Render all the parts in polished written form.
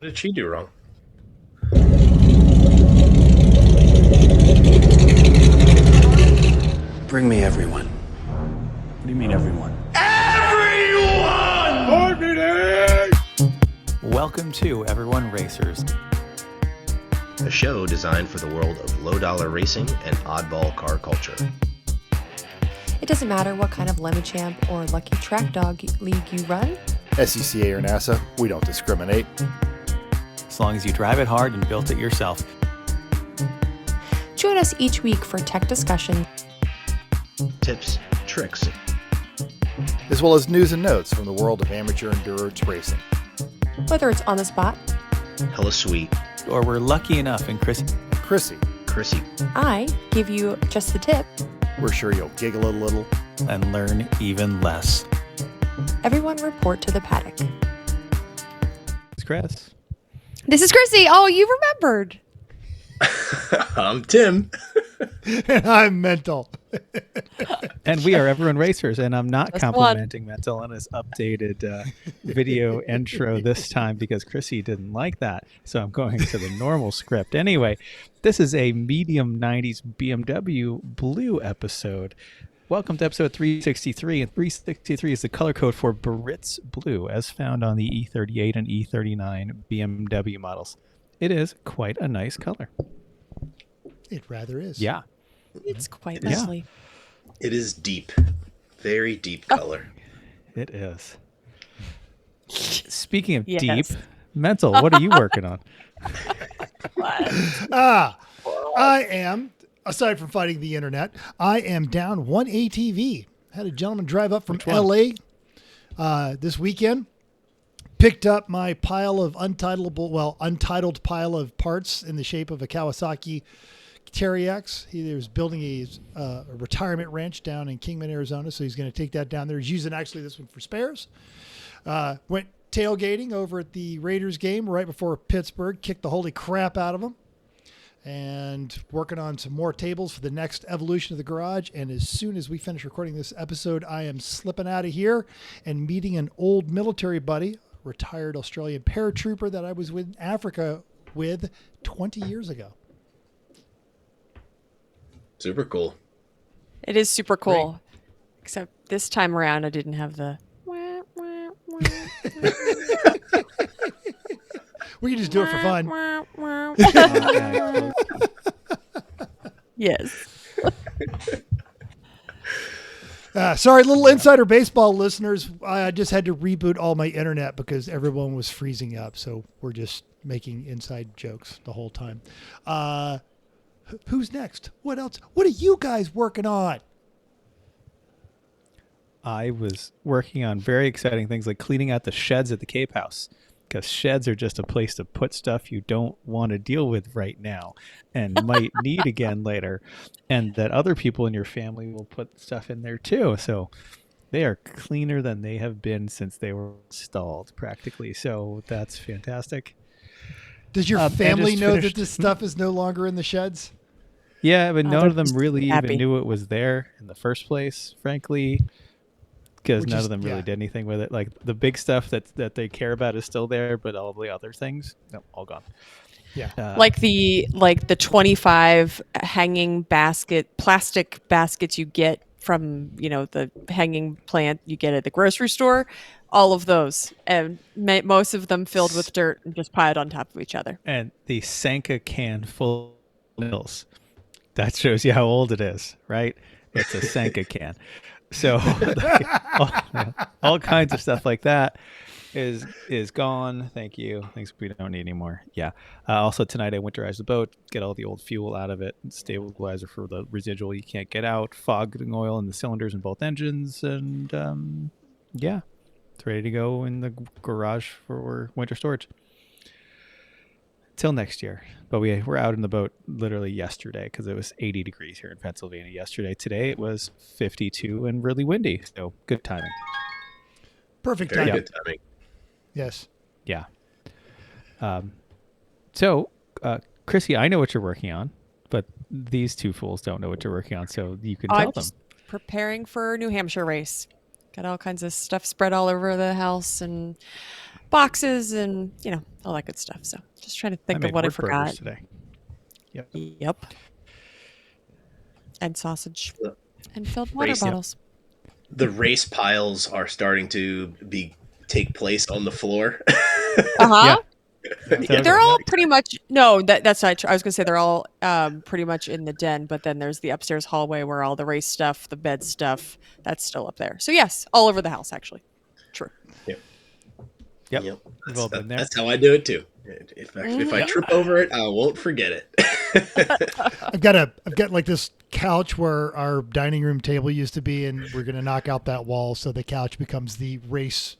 What did she do wrong? Bring me everyone. What do you mean, everyone? Everyone! Welcome to Everyone Racers. A show designed for the world of low-dollar racing and oddball car culture. It doesn't matter what kind of Lemon Champ or Lucky Track Dog league you run. SCCA or NASA, we don't discriminate. As long as you drive it hard and built it yourself. Join us each week for tech discussion, Tips, tricks, As well as news and notes from the world of amateur endurance racing. whether it's on the spot. hella sweet, Or we're lucky enough in Chrissy, Chrissy, I give you just the tip. we're sure you'll giggle a little. and learn even less. Everyone report to the paddock. It's Chris. This is Chrissy. Oh, you remembered. I'm Tim. And I'm mental. And we are Everyone Racers, and I'm not Just complimenting Mental on his updated video intro this time because Chrissy didn't like that. So I'm going to the normal script. Anyway, this is a medium 90s BMW Blue episode. Welcome to episode 363, and 363 is the color code for Barrett's Blue, as found on the E38 and E39 BMW models. It is quite a nice color. It rather is. Yeah. It's quite Yeah. lovely. It is deep. Very deep color. It is. Speaking of Yes. deep, Mental, what are you working on? I am, aside from fighting the internet, I am down one ATV. Had a gentleman drive up from Which one? LA this weekend. Picked up my pile of untitled pile of parts in the shape of a Kawasaki Terriax. He was building a retirement ranch down in Kingman, Arizona, so he's going to take that down there. He's using actually this one for spares. Went tailgating over at the Raiders game right before Pittsburgh, kicked the holy crap out of them, and working on some more tables for the next evolution of the garage. And as soon as we finish recording this episode, I am slipping out of here and meeting an old military buddy, retired Australian paratrooper that I was in Africa with 20 years ago. Super cool. It is super cool. Except this time around, I didn't have the. We can just do it for fun. Yes. Sorry, little insider baseball listeners. I just had to reboot all my internet because everyone was freezing up. So we're just making inside jokes the whole time. Who's next? What else? What are you guys working on? I was working on very exciting things like cleaning out the sheds at the Cape House, because sheds are just a place to put stuff you don't want to deal with right now and might need again later, and that other people in your family will put stuff in there too. So they are cleaner than they have been since they were installed practically. So that's fantastic. Does your and family just know finished- that this stuff is no longer in the sheds? Yeah, but none of them just really happy. even knew it was there in the first place, frankly, because Which none is- of them really yeah. did anything with it. Like the big stuff that they care about is still there, but all the other things, no, all gone. Yeah. Like the 25 hanging plastic baskets you get from, the hanging plant you get at the grocery store, all of those, and most of them filled with dirt and just piled on top of each other. And the Sanka can full of Mills. That shows you how old it is, right? It's a Sanka can. So all kinds of stuff like that is gone. Thank you. Things we don't need anymore. Yeah. Also tonight I winterized the boat, get all the old fuel out of it, stabilizer for the residual you can't get out, fogging oil in the cylinders in both engines, and yeah, it's ready to go in the garage for winter storage. Till next year. But we're out in the boat literally yesterday because it was 80 degrees here in Pennsylvania yesterday. Today it was 52 and really windy. So good timing. Perfect Very timing. good timing. Yes. Yeah. So, Chrissy, I know what you're working on, but these two fools don't know what you're working on. So you can tell I'm them. just preparing for New Hampshire race. Got all kinds of stuff spread all over the house and boxes and, all that good stuff. So just trying to think of made what I wort burgers forgot. today. Yep. Yep. And sausage The and filled water racing. bottles. The race piles are starting to take place on the floor. Uh-huh. Yeah. They're all pretty much that's not true. I was gonna say they're all pretty much in the den, but then there's the upstairs hallway where all the race stuff, the bed stuff, that's still up there. So yes, all over the house actually. True. Yep. We've all been there. That's how I do it too. If I trip over it, I won't forget it. I've got like this couch where our dining room table used to be, and we're going to knock out that wall so the couch becomes the race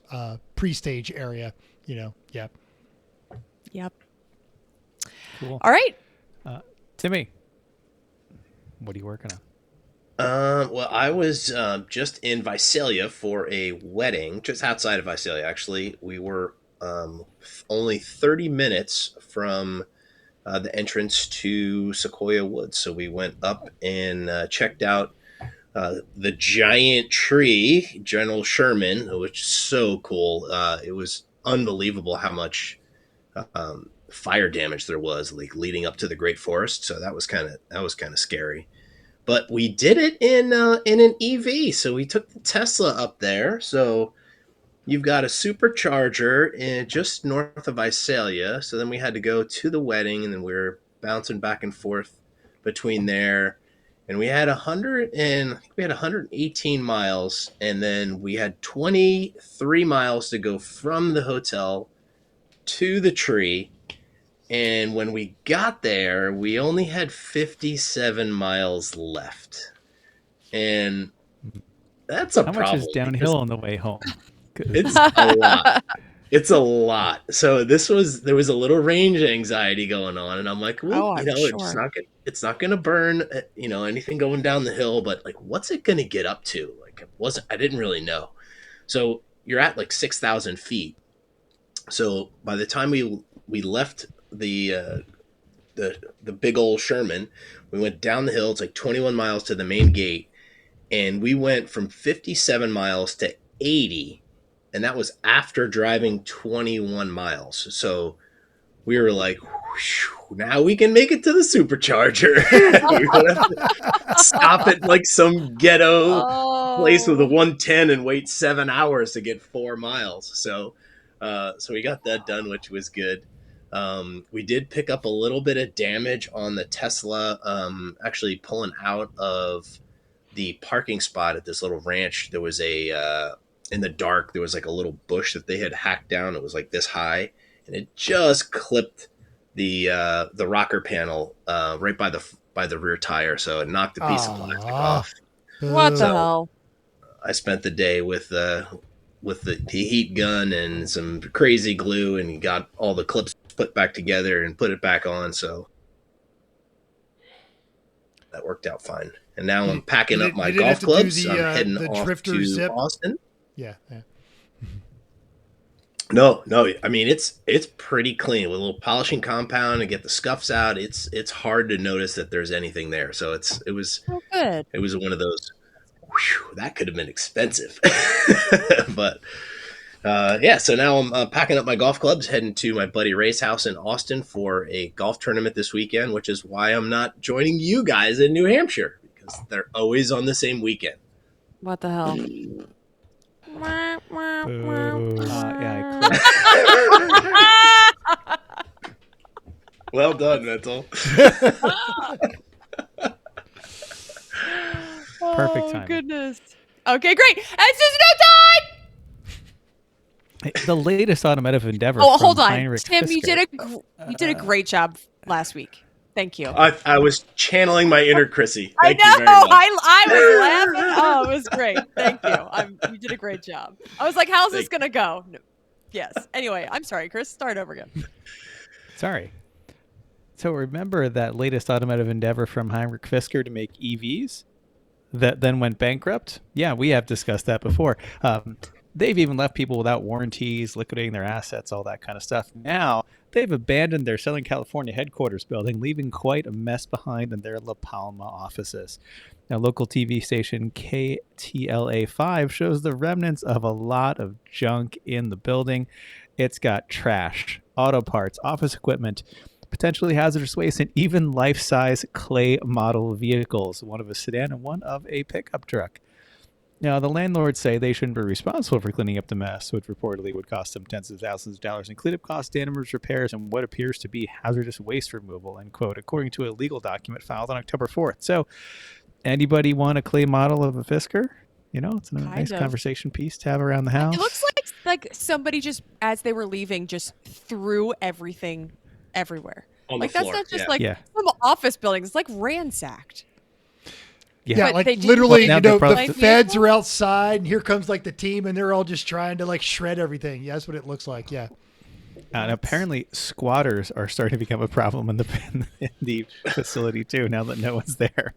pre-stage area. Yeah. Yep. Cool. All right. Timmy, what are you working on? Well, I was just in Visalia for a wedding, just outside of Visalia, actually. We were only 30 minutes from the entrance to Sequoia Woods. So we went up and checked out the giant tree, General Sherman, which is so cool. It was unbelievable how much fire damage there was, like leading up to the Great Forest. So that was kind of scary. But we did it in an EV. So we took the Tesla up there. So you've got a supercharger just north of Visalia. So then we had to go to the wedding, and then we were bouncing back and forth between there. And we had 118 miles, and then we had 23 miles to go from the hotel to the tree. And when we got there, we only had 57 miles left. And that's a How problem. much is downhill on the way home? It's a lot. It's a lot. So there was a little range anxiety going on, and I'm like, well, I'm sure. it's not going to burn, anything going down the hill, but like, what's it going to get up to? Like, I didn't really know. So you're at like 6,000 feet. So by the time we left the big old Sherman, we went down the hill. It's like 21 miles to the main gate, and we went from 57 miles to 80, and that was after driving 21 miles. So we were like, now we can make it to the supercharger. We don't have to stop at like some ghetto place with a 110 and wait 7 hours to get 4 miles. So we got that done, which was good. We did pick up a little bit of damage on the Tesla, actually pulling out of the parking spot at this little ranch. There was in the dark, there was like a little bush that they had hacked down. It was like this high, and it just clipped the rocker panel right by the rear tire. So it knocked a piece of plastic off. What the hell? I spent the day with the heat gun and some crazy glue, and got all the clips put back together and put it back on. So that worked out fine. And now I'm packing up my golf clubs. I'm heading off to zip? Austin. Yeah. No. I mean, it's pretty clean with a little polishing compound and get the scuffs out. It's hard to notice that there's anything there. So it was good. It was one of those. Whew, that could have been expensive, but yeah. So now I'm packing up my golf clubs, heading to my buddy Ray's house in Austin for a golf tournament this weekend, which is why I'm not joining you guys in New Hampshire, because they're always on the same weekend. What the hell? Well done, Mental. Perfect timing. Oh, goodness. Okay, great. It's just no time. The latest automotive endeavor. Oh, from hold on, Heinrich Tim. You Fisker. did a great job last week. Thank you. I was channeling my inner Chrissy. I Thank you know. very much. I was laughing. Oh, it was great. Thank you. You did a great job. I was like, how's this going to go? No. Yes. Anyway, I'm sorry, Chris. Start over again. Sorry. So remember that latest automotive endeavor from Heinrich Fisker to make EVs that then went bankrupt? Yeah, we have discussed that before. They've even left people without warranties, liquidating their assets, all that kind of stuff. Now, they've abandoned their Southern California headquarters building, leaving quite a mess behind in their La Palma offices. Now, local TV station KTLA5 shows the remnants of a lot of junk in the building. It's got trash, auto parts, office equipment, potentially hazardous waste, and even life-size clay model vehicles, one of a sedan and one of a pickup truck. Now, the landlords say they shouldn't be responsible for cleaning up the mess, which reportedly would cost them tens of thousands of dollars in cleanup costs, damage repairs, and what appears to be hazardous waste removal, end quote, according to a legal document filed on October 4th. So, anybody want a clay model of a Fisker? You know, it's a nice conversation piece to have around the house. It looks like somebody just, as they were leaving, just threw everything everywhere. On like the that's floor. not just some office buildings. It's like ransacked. Yeah, But like they do- literally, Well, you now know, they're the feds are outside, and here comes like the team, and they're all just trying to like shred everything. Yeah, that's what it looks like. Yeah. And apparently, squatters are starting to become a problem in the facility too. Now that no one's there,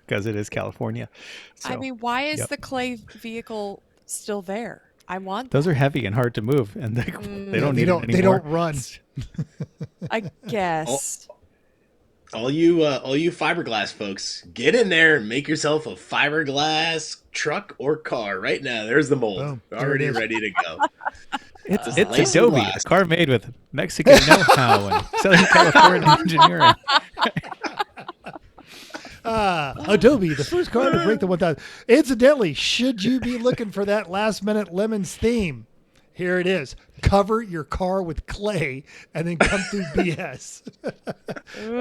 because it is California. So, I mean, why is the clay vehicle still there? I want those are heavy and hard to move, and they don't need them anymore. They don't run. I guess. All you fiberglass folks, get in there and make yourself a fiberglass truck or car right now. There's the mold, Boom. already ready to go. It's lace Adobe, glass. a car made with Mexican know-how and Southern California engineering. Adobe, the first car to break the 1,000. Incidentally, should you be looking for that last-minute Lemons theme, here it is. Cover your car with clay and then come through BS.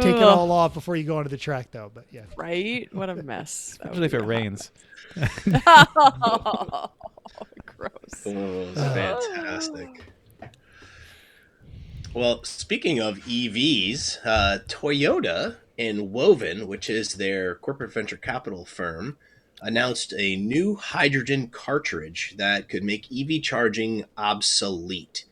Take it all off before you go onto the track, though. But yeah, Right? What a mess. Especially if it rains. Oh, gross. Oh, fantastic. Well, speaking of EVs, Toyota and Woven, which is their corporate venture capital firm, announced a new hydrogen cartridge that could make EV charging obsolete.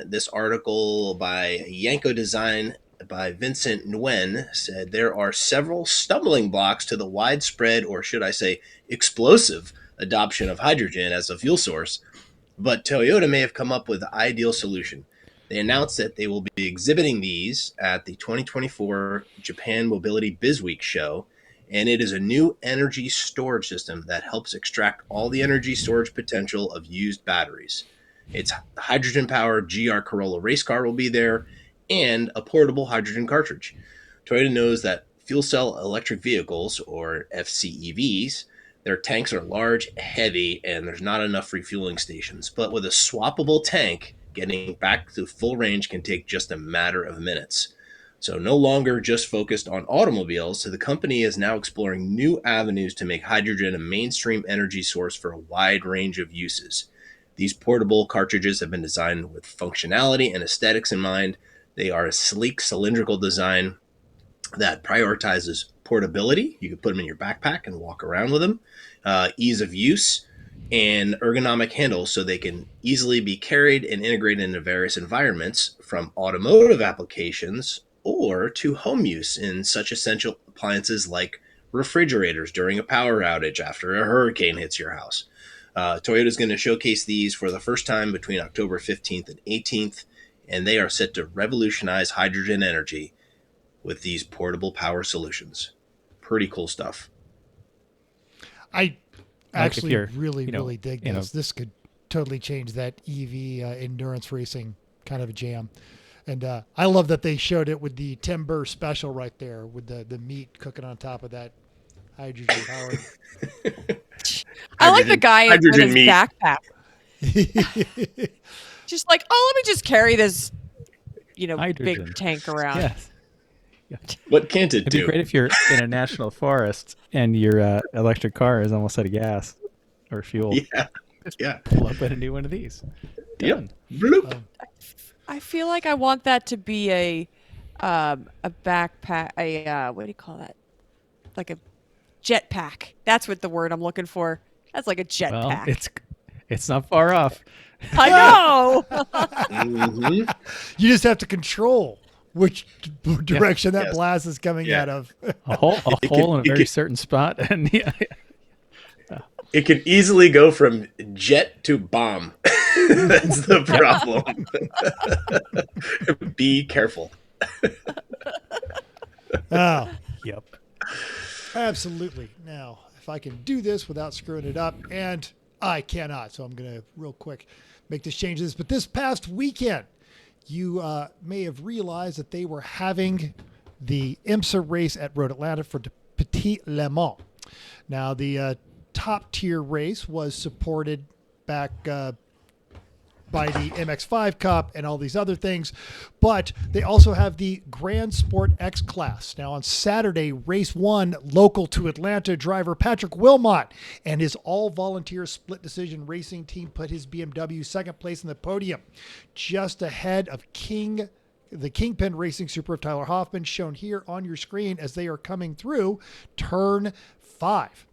This article by Yanko Design by Vincent Nguyen said there are several stumbling blocks to the widespread, or should I say, explosive adoption of hydrogen as a fuel source, but Toyota may have come up with the ideal solution. They announced that they will be exhibiting these at the 2024 Japan Mobility Bizweek show, and it is a new energy storage system that helps extract all the energy storage potential of used batteries. Its hydrogen-powered GR Corolla race car will be there, and a portable hydrogen cartridge. Toyota knows that fuel cell electric vehicles, or FCEVs, their tanks are large, heavy, and there's not enough refueling stations. But with a swappable tank, getting back to full range can take just a matter of minutes. So no longer just focused on automobiles, so the company is now exploring new avenues to make hydrogen a mainstream energy source for a wide range of uses. These portable cartridges have been designed with functionality and aesthetics in mind. They are a sleek cylindrical design that prioritizes portability. You can put them in your backpack and walk around with them, ease of use, and ergonomic handles so they can easily be carried and integrated into various environments, from automotive applications or to home use in such essential appliances like refrigerators during a power outage after a hurricane hits your house. Toyota is going to showcase these for the first time between October 15th and 18th, and they are set to revolutionize hydrogen energy with these portable power solutions. Pretty cool stuff. I actually you're, really dig this. This could totally change that EV endurance racing kind of a jam. And I love that they showed it with the Tim Burr special right there with the meat cooking on top of that hydrogen power. I like the guy with his meat. backpack. Just like, let me just carry this, Hydrogen. big tank around. Yes. What can't it It'd do? be great if you're in a national forest and your electric car is almost out of gas or fuel. Yeah. Pull up in a new one of these. Done. Yep. Bloop. I feel like I want that to be a backpack, what do you call that? Like a jetpack. That's what the word I'm looking for. That's like a Well, jetpack. it's not far off. I know. Mm-hmm. You just have to control which direction that Yes. blast is coming out of. A hole in a very certain spot, and It could easily go from jet to bomb. That's the problem. Be careful. Oh, yep. absolutely. Now, if I can do this without screwing it up, and I cannot, so I'm going to real quick. make this change this. But this past weekend, you may have realized that they were having the IMSA race at Road Atlanta for the Petit Le Mans. Now, the top tier race was supported back by the MX5 Cup and all these other things, but they also have the Grand Sport X class. Now on Saturday, race 1, local to Atlanta driver Patrick Wilmont and his all-volunteer split decision racing team put his BMW second place in the podium, just ahead of the Kingpin Racing Super of Tyler Hoffman, shown here on your screen as they are coming through turn 5.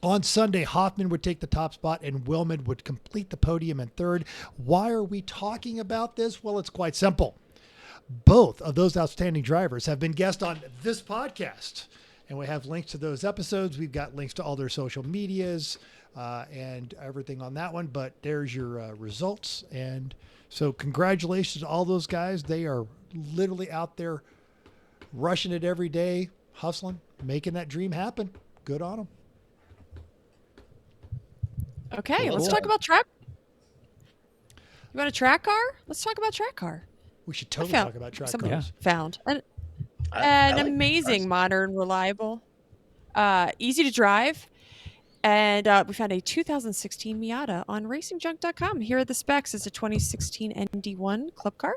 On Sunday, Hoffman would take the top spot and Wilmont would complete the podium in third. Why are we talking about this? Well, it's quite simple. Both of those outstanding drivers have been guests on this podcast, and we have links to those episodes. We've got links to all their social medias and everything on that one, but there's your results. And so congratulations to all those guys. They are literally out there rushing it every day, hustling, making that dream happen. Good on them. Okay, let's talk about track. You want a track car? Let's talk about track car. We should totally talk about track cars. Found an like amazing, cars. modern, reliable, easy to drive. And we found a 2016 Miata on racingjunk.com. Here are the specs. It's a 2016 ND1 club car.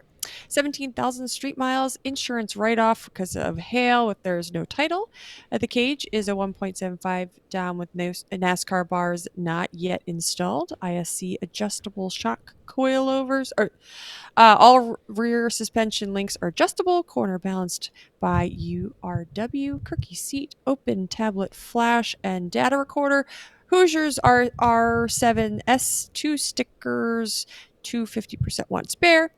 17,000 street miles, insurance write-off because of hail if there's no title. The cage is a 1.75 down with no NASCAR bars not yet installed. ISC adjustable shock coilovers. All rear suspension links are adjustable, corner balanced by URW, Kirky seat, open tablet flash, and data recorder. Hoosiers are R7S, 2 stickers, 250% one spare.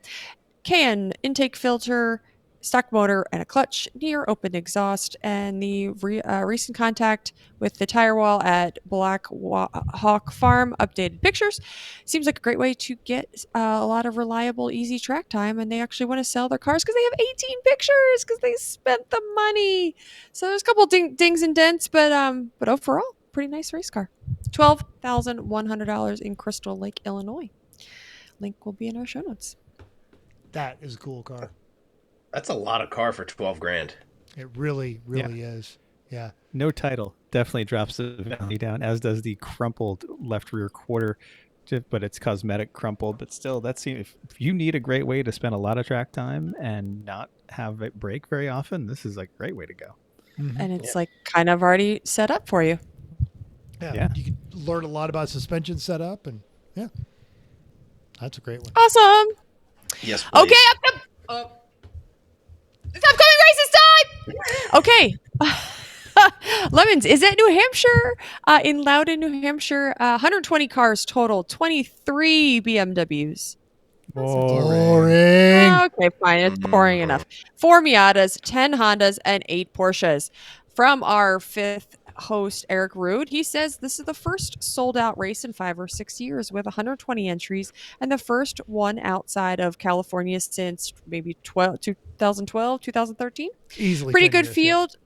Can intake filter, stock motor, and a clutch, near open exhaust, and the recent contact with the tire wall at Black Hawk Farm updated pictures. Seems like a great way to get a lot of reliable, easy track time, and they actually want to sell their cars because they have 18 pictures because they spent the money. So there's a couple dings and dents, but overall, pretty nice race car. $12,100 in Crystal Lake, Illinois. Link will be in our show notes. That is a cool car. That's a lot of car for $12,000. It really is. Yeah. No title definitely drops the value down, as does the crumpled left rear quarter, but it's cosmetic crumpled. But still, if you need a great way to spend a lot of track time and not have it break very often, this is a great way to go. Mm-hmm. And it's kind of already set up for you. Yeah. You can learn a lot about suspension setup, and that's a great one. Awesome. Yes, please. Okay, it's upcoming races time. Okay. Lemons is at New Hampshire, in Loudon, New Hampshire. 120 cars total, 23 BMWs. Boring. Okay, fine. It's boring enough. 4 Miatas, 10 Hondas, and 8 Porsches. From our 5th host, Eric Rude, he says this is the first sold-out race in 5 or 6 years with 120 entries, and the first one outside of California since maybe 2012, 2013. Easily. Pretty good field.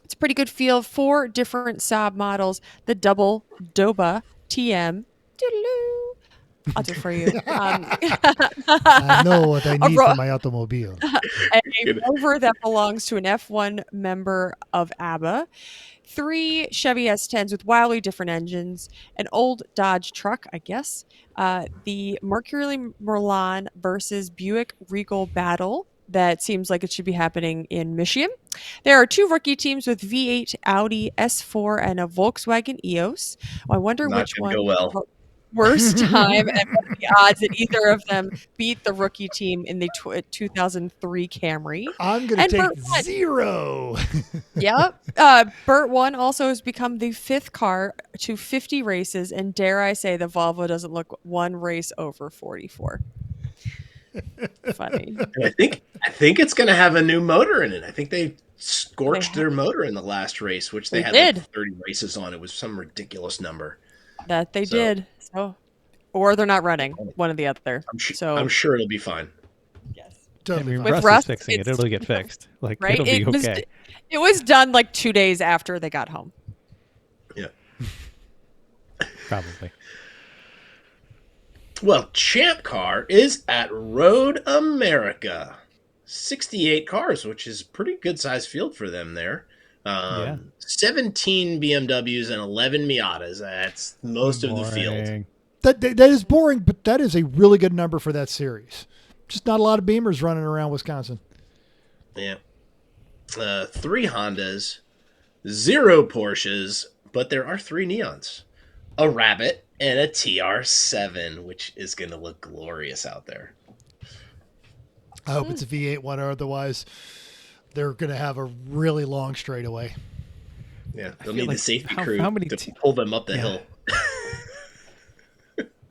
It's a pretty good field. 4 different Saab models. The double Doba TM. Doodaloo. I'll do it for you. I know what I need for my automobile. A Rover that belongs to an F1 member of ABBA. 3 Chevy S10s with wildly different engines. An old Dodge truck, I guess. The Mercury Milan versus Buick Regal battle. That seems like it should be happening in Michigan. There are 2 rookie teams with V8 Audi S4 and a Volkswagen EOS. I wonder which one go well. worst time and what are the odds that either of them beat the rookie team in the 2003 Camry. I'm going to take 0. Yep. BertOne also has become the 5th car to 50 races, and dare I say the Volvo doesn't look one race over 44. Funny. And I think it's going to have a new motor in it. I think they scorched their motor in the last race, which they had like 30 races on. It was some ridiculous number. That they did. So, or they're not running. One or the other. I'm sure it'll be fine. Yes. Totally. With Russ is fixing it. It'll get fixed. Right? It'll be okay. It was done 2 days after they got home. Yeah. Probably. Well, Champ Car is at Road America. 68 cars, which is a pretty good sized field for them there. Yeah. 17 BMWs and 11 Miatas. That's most of the field. Boring. That is boring, but that is a really good number for that series. Just not a lot of Beamers running around Wisconsin. Yeah. 3 Hondas, 0 Porsches, but there are 3 Neons, a Rabbit, and a TR7, which is going to look glorious out there. I hope it's a V8-1R. Otherwise, they're going to have a really long straightaway. Yeah, they'll need the safety crew how many to pull them up the hill.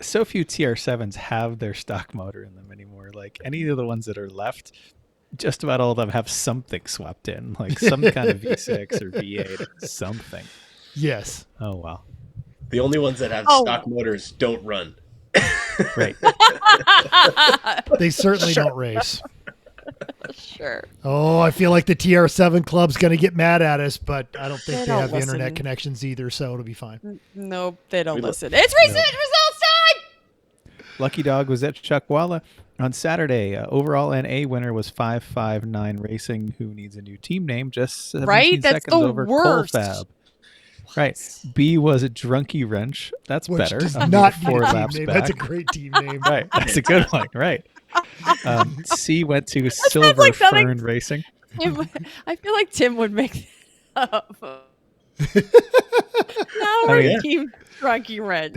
So few TR7s have their stock motor in them anymore. Like any of the ones that are left, just about all of them have something swept in, like some kind of V6 or V8 or something. Yes. Oh, wow. The only ones that have stock motors don't run. Right. They certainly don't race. Sure. Oh, I feel like the TR7 club's going to get mad at us, but I don't think They they don't have listen. internet connections either, so it'll be fine. Nope, they don't We listen. It's recent results time! Lucky Dog was at Chuckwalla on Saturday. Overall NA winner was 559 Racing, who needs a new team name, just 17 Right? That's seconds the over worst. Colfab. Right. B was a Drunky Wrench. That's Which better. does Under not need 4 a team laps name. back. That's a great team name. Right. That's a good one. Right. C went to Silver like something- Fern Racing. I feel like Tim would make that up. Now I we're mean, Team Drunky Wrench.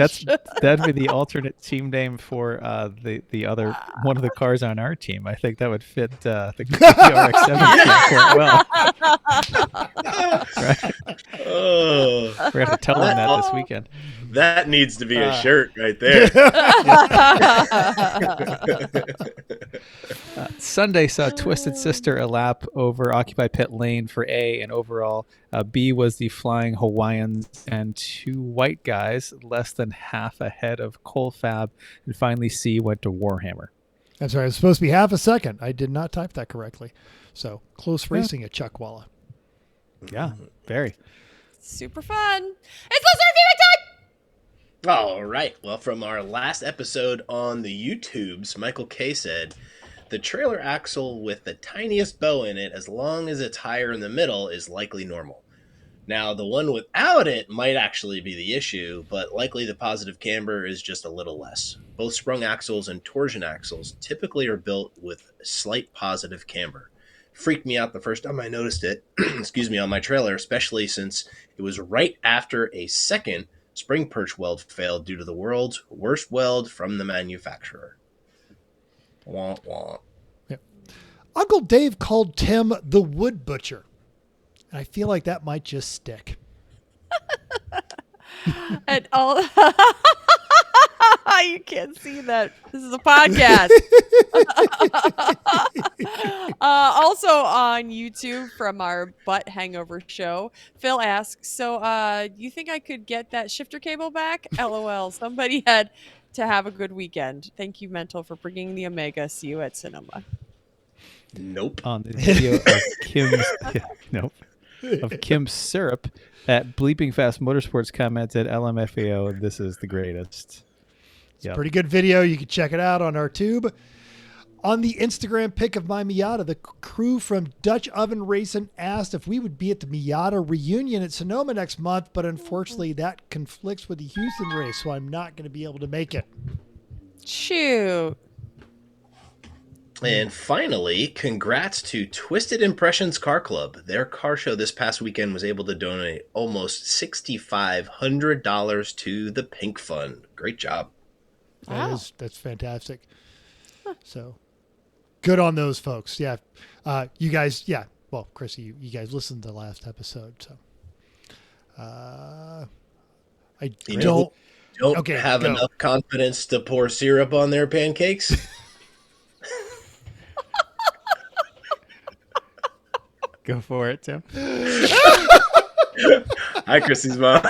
That'd be the alternate team name for the other one of the cars on our team. I think that would fit the RX-7 quite well. Right? Oh, We're gonna tell them that this weekend. that needs to be a shirt right there. Sunday saw Twisted Sister a lap over Occupy Pit Lane for A, and overall B was the Flying Hawaiians and 2 white guys, less than half ahead of Colfab, and finally C went to Warhammer. That's right. It's supposed to be half a second. I did not type that correctly. So close racing at Chuckwalla. Yeah, very. Super fun. It's listener feedback time! All right. Well, from our last episode on the YouTubes, Michael K said, the trailer axle with the tiniest bow in it, as long as it's higher in the middle, is likely normal. Now, the one without it might actually be the issue, but likely the positive camber is just a little less. Both sprung axles and torsion axles typically are built with slight positive camber. Freaked me out the first time I noticed it, excuse me, on my trailer, especially since it was right after a second spring perch weld failed due to the world's worst weld from the manufacturer. Wah, wah. Yeah. Uncle Dave called Tim the wood butcher. And I feel like that might just stick. And all you can't see that. This is a podcast. Also on YouTube from our butt hangover show, Phil asks, so you think I could get that shifter cable back? LOL. Somebody had to have a good weekend. Thank you, Mental, for bringing the Omega. See you at Cinema. Nope. On the video of Kim's syrup at Bleeping Fast Motorsports commented, LMFAO, this is the greatest. Yep. Pretty good video. You can check it out on our tube. On the Instagram pic of my Miata, the crew from Dutch Oven Racing asked if we would be at the Miata reunion at Sonoma next month, but unfortunately that conflicts with the Houston race, so I'm not going to be able to make it. Shoot. And finally, congrats to Twisted Impressions Car Club. Their car show this past weekend was able to donate almost $6,500 to the Pink Fund. Great job. Wow. That's fantastic. So good on those folks. Yeah. You guys, yeah. Well, Chrissy, you guys listened to the last episode. So I don't okay, have go. enough confidence to pour syrup on their pancakes. Go for it, Tim. Hi, Chrissy's mom.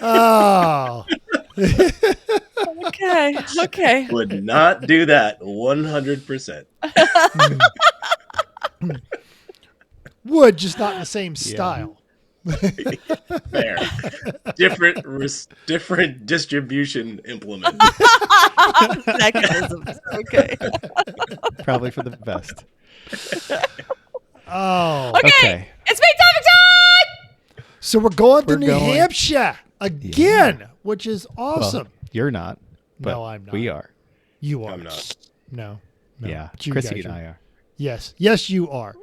Oh. Okay. Would not do that 100%. Would, just not in the same style. Fair. Different distribution implement. Mechanisms. Okay. Probably for the best. Oh. Okay. It's me time. So we're going to We're New going- Hampshire again, which is awesome. Well, you're not. But No, I'm not. We are. You are. I'm not. No. Yeah. But you Chrissy guys and are. I are. Yes. Yes, you are.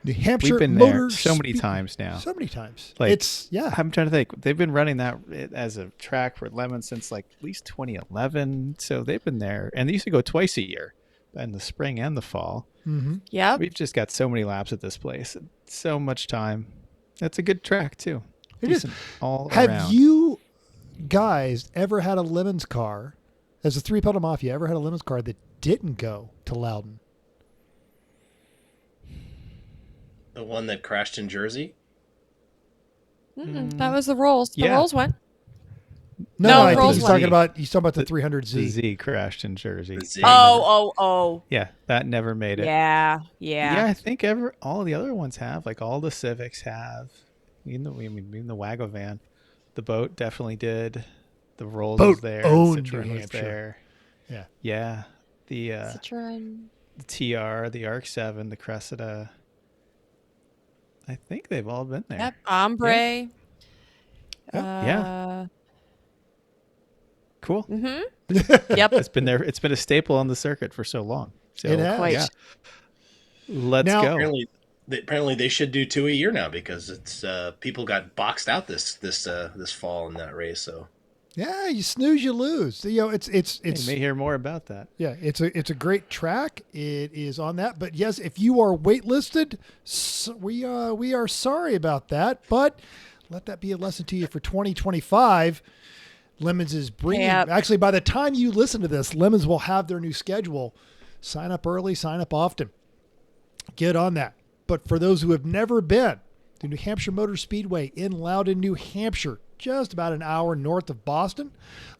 New Hampshire We've been Motor there so many Speed- times now. So many times. Like, It's, yeah. I'm trying to think. They've been running that as a track for Lemon since like at least 2011. So they've been there, and they used to go twice a year, in the spring and the fall. Mm-hmm. Yep. We've just got so many laps at this place, so much time. It's a good track too. It is. Decent all Have around. you guys ever had a Lemons car, as a 3-pedal mafia, ever had a Lemons car that didn't go to Loudon? The one that crashed in Jersey? That was the rolls. The Yeah. rolls went. No, No, I think Rolls he's went. talking about the The 300Z. Z crashed in Jersey. The Z. Oh. Yeah, that never made it. Yeah. Yeah, I think all the other ones have. Like all the Civics have. Even the Wago van. The boat definitely did. The Rolls Boat was there. owned Citroen New was Hampshire. there. Yeah. Yeah. The Citroen. TR, the Arc 7, the Cressida. I think they've all been there. Yep. Ombre. Yeah. Cool. Mm-hmm. Yep. It's been there. It's been a staple on the circuit for so long. So, It has. Quite. Yeah. Let's Now- go. Apparently they should do 2 a year now because it's people got boxed out this fall in that race. So Yeah, you snooze, you lose. You know, it's You may hear more about that. yeah, it's a great track. It is on that, but yes, if you are waitlisted, we are sorry about that. But let that be a lesson to you for 2025. Lemons is bringing. Yep. Actually, by the time you listen to this, Lemons will have their new schedule. Sign up early, sign up often. Get on that. But for those who have never been, the New Hampshire Motor Speedway in Loudon, New Hampshire, just about an hour north of Boston.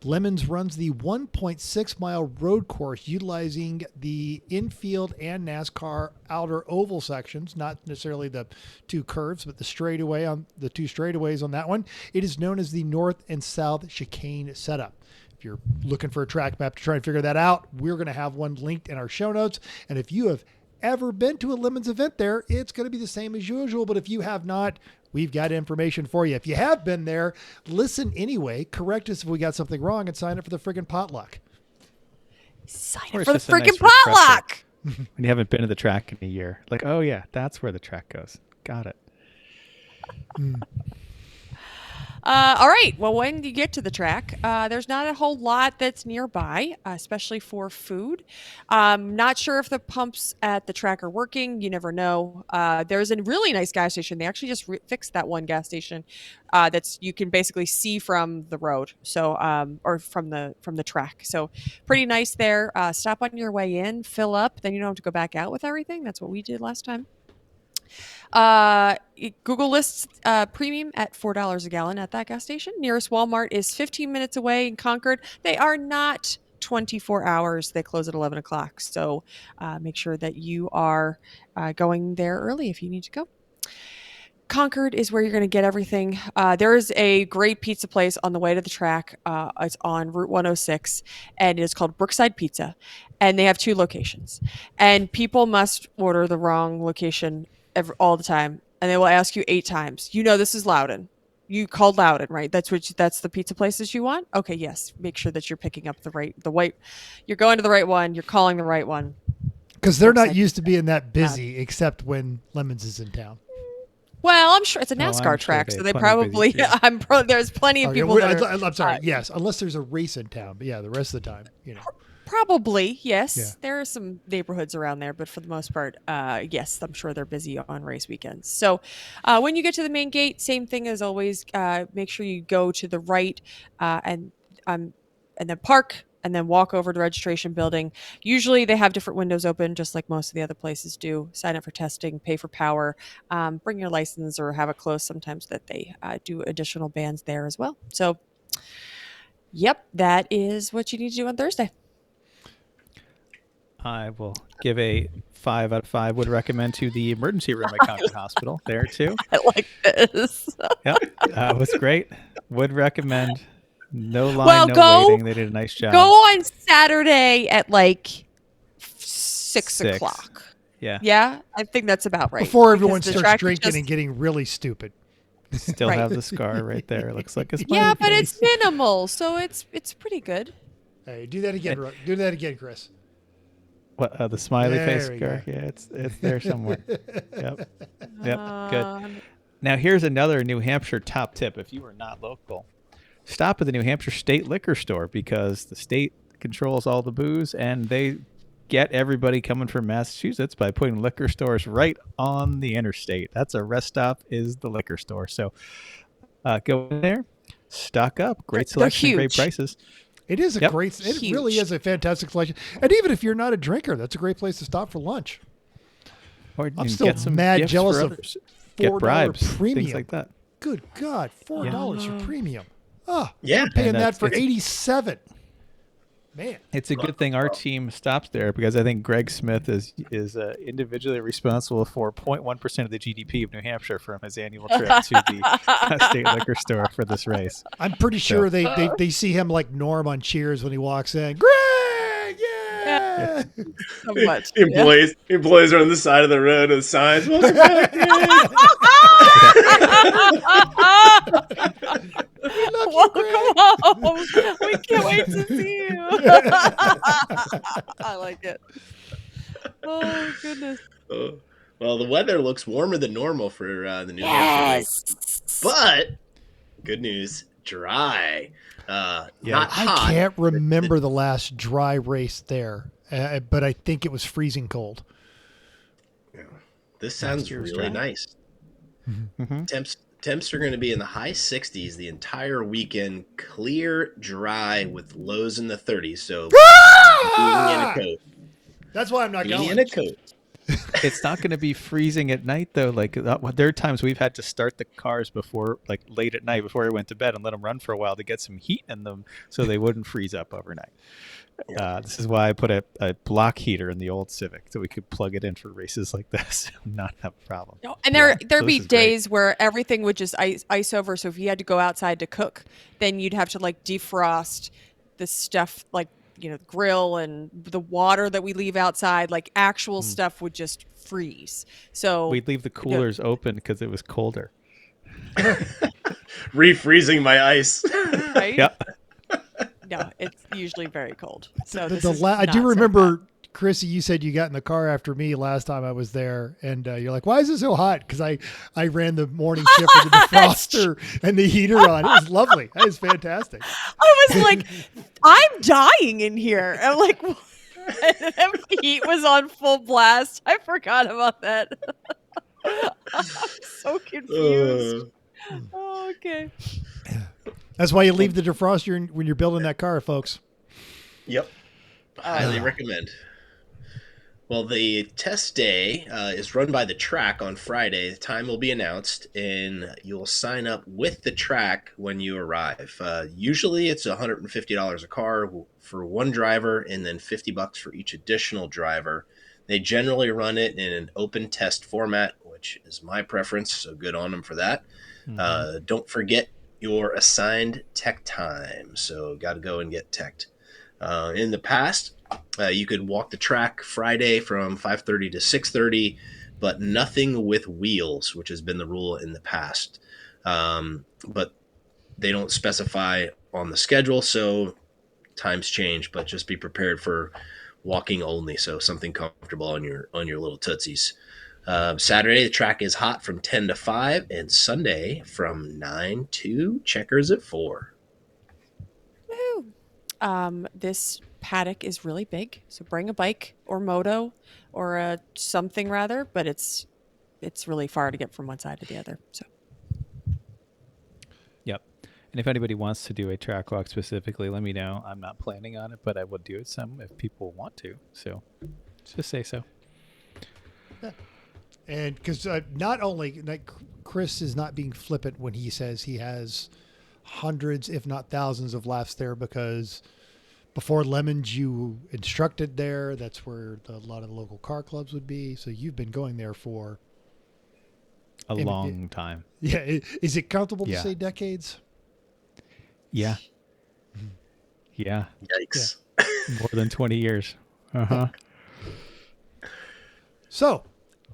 Lemons runs the 1.6-mile road course utilizing the infield and NASCAR outer oval sections, not necessarily the two curves, but the two straightaways on that one. It is known as the North and South Chicane setup. If you're looking for a track map to try and figure that out, we're going to have one linked in our show notes. And if you have ever been to a Lemons event there, it's going to be the same as usual. But if you have not, we've got information for you. If you have been there, listen anyway, correct us if we got something wrong, and sign up for the friggin' potluck. Sign Or up it's for the just a nice freaking refresher. potluck. When you haven't been to the track in a year. Like, oh yeah, that's where the track goes. Got it. All right. Well, when you get to the track, there's not a whole lot that's nearby, especially for food. Not sure if the pumps at the track are working. You never know. There's a really nice gas station. They actually just fixed that one gas station that's you can basically see from the road, so or from the track. So pretty nice there. Stop on your way in, fill up, then you don't have to go back out with everything. That's what we did last time. Google lists premium at $4 a gallon at that gas station. Nearest Walmart is 15 minutes away in Concord. They are not 24 hours. They close at 11 o'clock. So make sure that you are going there early if you need to go. Concord is where you're going to get everything. There is a great pizza place on the way to the track. It's on Route 106, and it is called Brookside Pizza. And they have 2 locations. And people must order the wrong location all the time, and they will ask you 8 times. You know this is Loudon. You called Loudon, right? That's the pizza places you want. Okay, yes. Make sure that you're picking up you're going to the right one. You're calling the right one. Because they're not used to being that busy, except when Lemons is in town. Well, I'm sure it's a I'm NASCAR sure track, they so have they plenty of busy probably. too. There's plenty of Okay, people. I'm sorry. Yes, unless there's a race in town, but yeah, the rest of the time, you know. Probably, yes. Yeah. There are some neighborhoods around there, but for the most part, yes, I'm sure they're busy on race weekends. So when you get to the main gate, same thing as always. Make sure you go to the right and then park and then walk over to the registration building. Usually they have different windows open, just like most of the other places do. Sign up for testing, pay for power, bring your license or have it close. Sometimes that they do additional bans there as well. So, yep, that is what you need to do on Thursday. I will give a 5 out of 5. Would recommend to the emergency room at Concord Hospital there too. I like this. Yep, was great. Would recommend. No line, Well, no waiting. They did a nice job. Go on Saturday at like 6 o'clock. Yeah. Yeah, I think that's about right. Before everyone Because the starts track drinking and getting really stupid. Still Right. have the scar right there. It looks like a smiley Yeah, but face. it's minimal, so it's pretty good. Hey, do that again. Do that again, Chris. What the smiley There face we scar? go. Yeah, it's there somewhere. Yep. Good. Um, Now here's another New Hampshire top tip. If you are not local, stop at the New Hampshire State Liquor Store because the state controls all the booze and they get everybody coming from Massachusetts by putting liquor stores right on the interstate. That's a rest stop is the liquor store. So go in there, stock up, great They're selection, great huge. prices. It is a Yep. great. It Huge. really is a fantastic selection. And even if you're not a drinker, that's a great place to stop for lunch. Or you I'm can still get some mad gifts jealous for of others. $4 Get bribes, premium. things like that. Good God, $4 for premium. Ah, Yeah. I'm paying And that that's- for it's- 87. Man, It's a good thing our team stops there because I think Greg Smith is individually responsible for 0.1% of the GDP of New Hampshire from his annual trip to the state liquor store for this race. I'm pretty sure they see him like Norm on Cheers when he walks in. Greg, yeah. so much. Employees are on the side of the road with signs. Welcome back, Welcome home. We can't wait to see you. I like it. Oh goodness. Well, the weather looks warmer than normal for the New Hampshire race, Yes. but good news, dry. Not hot. I can't remember the last dry race there, but I think it was freezing cold. This sounds year was really dry. nice. Mm-hmm. Temps are going to be in the high 60s the entire weekend, clear, dry, with lows in the 30s. So, being in a coat. That's why I'm not Being going. in a coat. It's not going to be freezing at night though. Like there are times we've had to start the cars before, like late at night before we went to bed, and let them run for a while to get some heat in them so they wouldn't freeze up overnight. This is why I put a block heater in the old Civic so we could plug it in for races like this and not have a problem. No, and there'd so be this is great. days where everything would just ice over. So if you had to go outside to cook, then you'd have to like defrost the stuff, like grill and the water that we leave outside. Like actual stuff would just freeze. So We'd leave the coolers open because it was colder. Refreezing my ice. right? Yep. No, it's usually very cold. So The- this the is la- I not do so remember, bad. Chrissy, you said you got in the car after me last time I was there, and you're like, "Why is it so hot?" Because I ran the morning shift with the defroster and the heater on. It was lovely. That was fantastic. I was like, I'm dying in here. I'm like, what? And the heat was on full blast. I forgot about that. I'm so confused. Oh, okay. That's why you leave the defroster when you're building that car, folks. Yep. Highly recommend. Well, the test day is run by the track on Friday. The time will be announced, and you'll sign up with the track when you arrive. Usually, it's $150 a car for one driver, and then $50 for each additional driver. They generally run it in an open test format, which is my preference, so good on them for that. Don't forget your assigned tech time, so got to go and get teched. In the past, you could walk the track Friday from 5:30 to 6:30, but nothing with wheels, which has been the rule in the past. But they don't specify on the schedule, so times change. But just be prepared for walking only, so something comfortable on your little tootsies. Saturday, the track is hot from 10 to 5, and Sunday from 9 to checkers at 4. Woo. This paddock is really big, so bring a bike or moto or something rather, but it's really far to get from one side to the other. So Yep. And if anybody wants to do a track walk specifically, let me know. I'm not planning on it, but I will do it some if people want to. So just say so. And because not only Chris is not being flippant when he says he has hundreds, if not thousands, of laps there, because Before Lemons, you instructed there. That's where a lot of the local car clubs would be. So you've been going there for A long time. Yeah. Is it comfortable to Yeah. say decades? Yeah. Yeah. Yikes. More than 20 years. Uh-huh. So,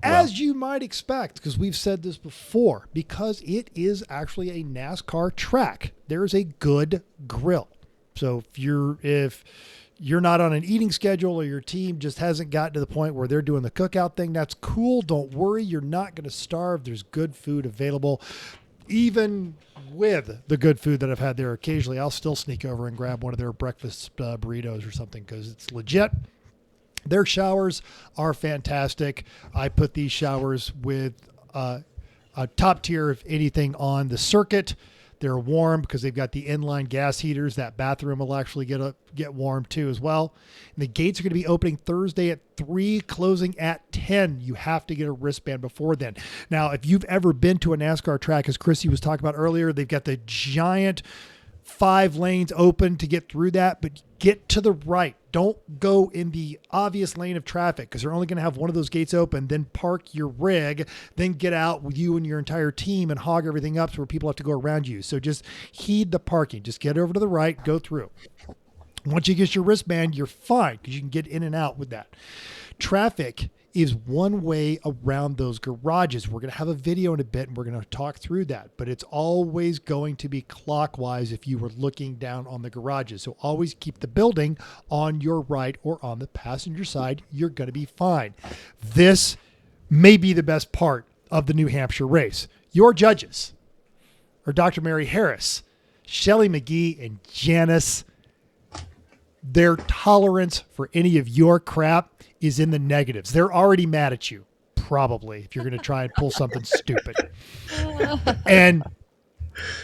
as you might expect, because we've said this before, because it is actually a NASCAR track, there's a good grill. So if you're not on an eating schedule or your team just hasn't gotten to the point where they're doing the cookout thing, that's cool. Don't worry. You're not going to starve. There's good food available. Even with the good food that I've had there occasionally, I'll still sneak over and grab one of their breakfast burritos or something because it's legit. Their showers are fantastic. I put these showers with a top tier of anything on the circuit. They're warm because they've got the inline gas heaters. That bathroom will actually get warm too as well. And the gates are going to be opening Thursday at 3, closing at 10. You have to get a wristband before then. Now, if you've ever been to a NASCAR track, as Chrissy was talking about earlier, they've got the giant 5 lanes open to get through that, but get to the right. Don't go in the obvious lane of traffic because they're only going to have one of those gates open, then park your rig, then get out with you and your entire team and hog everything up so where people have to go around you. So just heed the parking. Just get over to the right, go through. Once you get your wristband, you're fine because you can get in and out with that. Traffic is one way around those garages. We're going to have a video in a bit and we're going to talk through that, but it's always going to be clockwise if you were looking down on the garages. So always keep the building on your right or on the passenger side. You're going to be fine. This may be the best part of the New Hampshire race. Your judges are Dr. Mary Harris, Shelley McGee, and Janice. Their tolerance for any of your crap is in the negatives. They're already mad at you, probably, if you're going to try and pull something stupid. And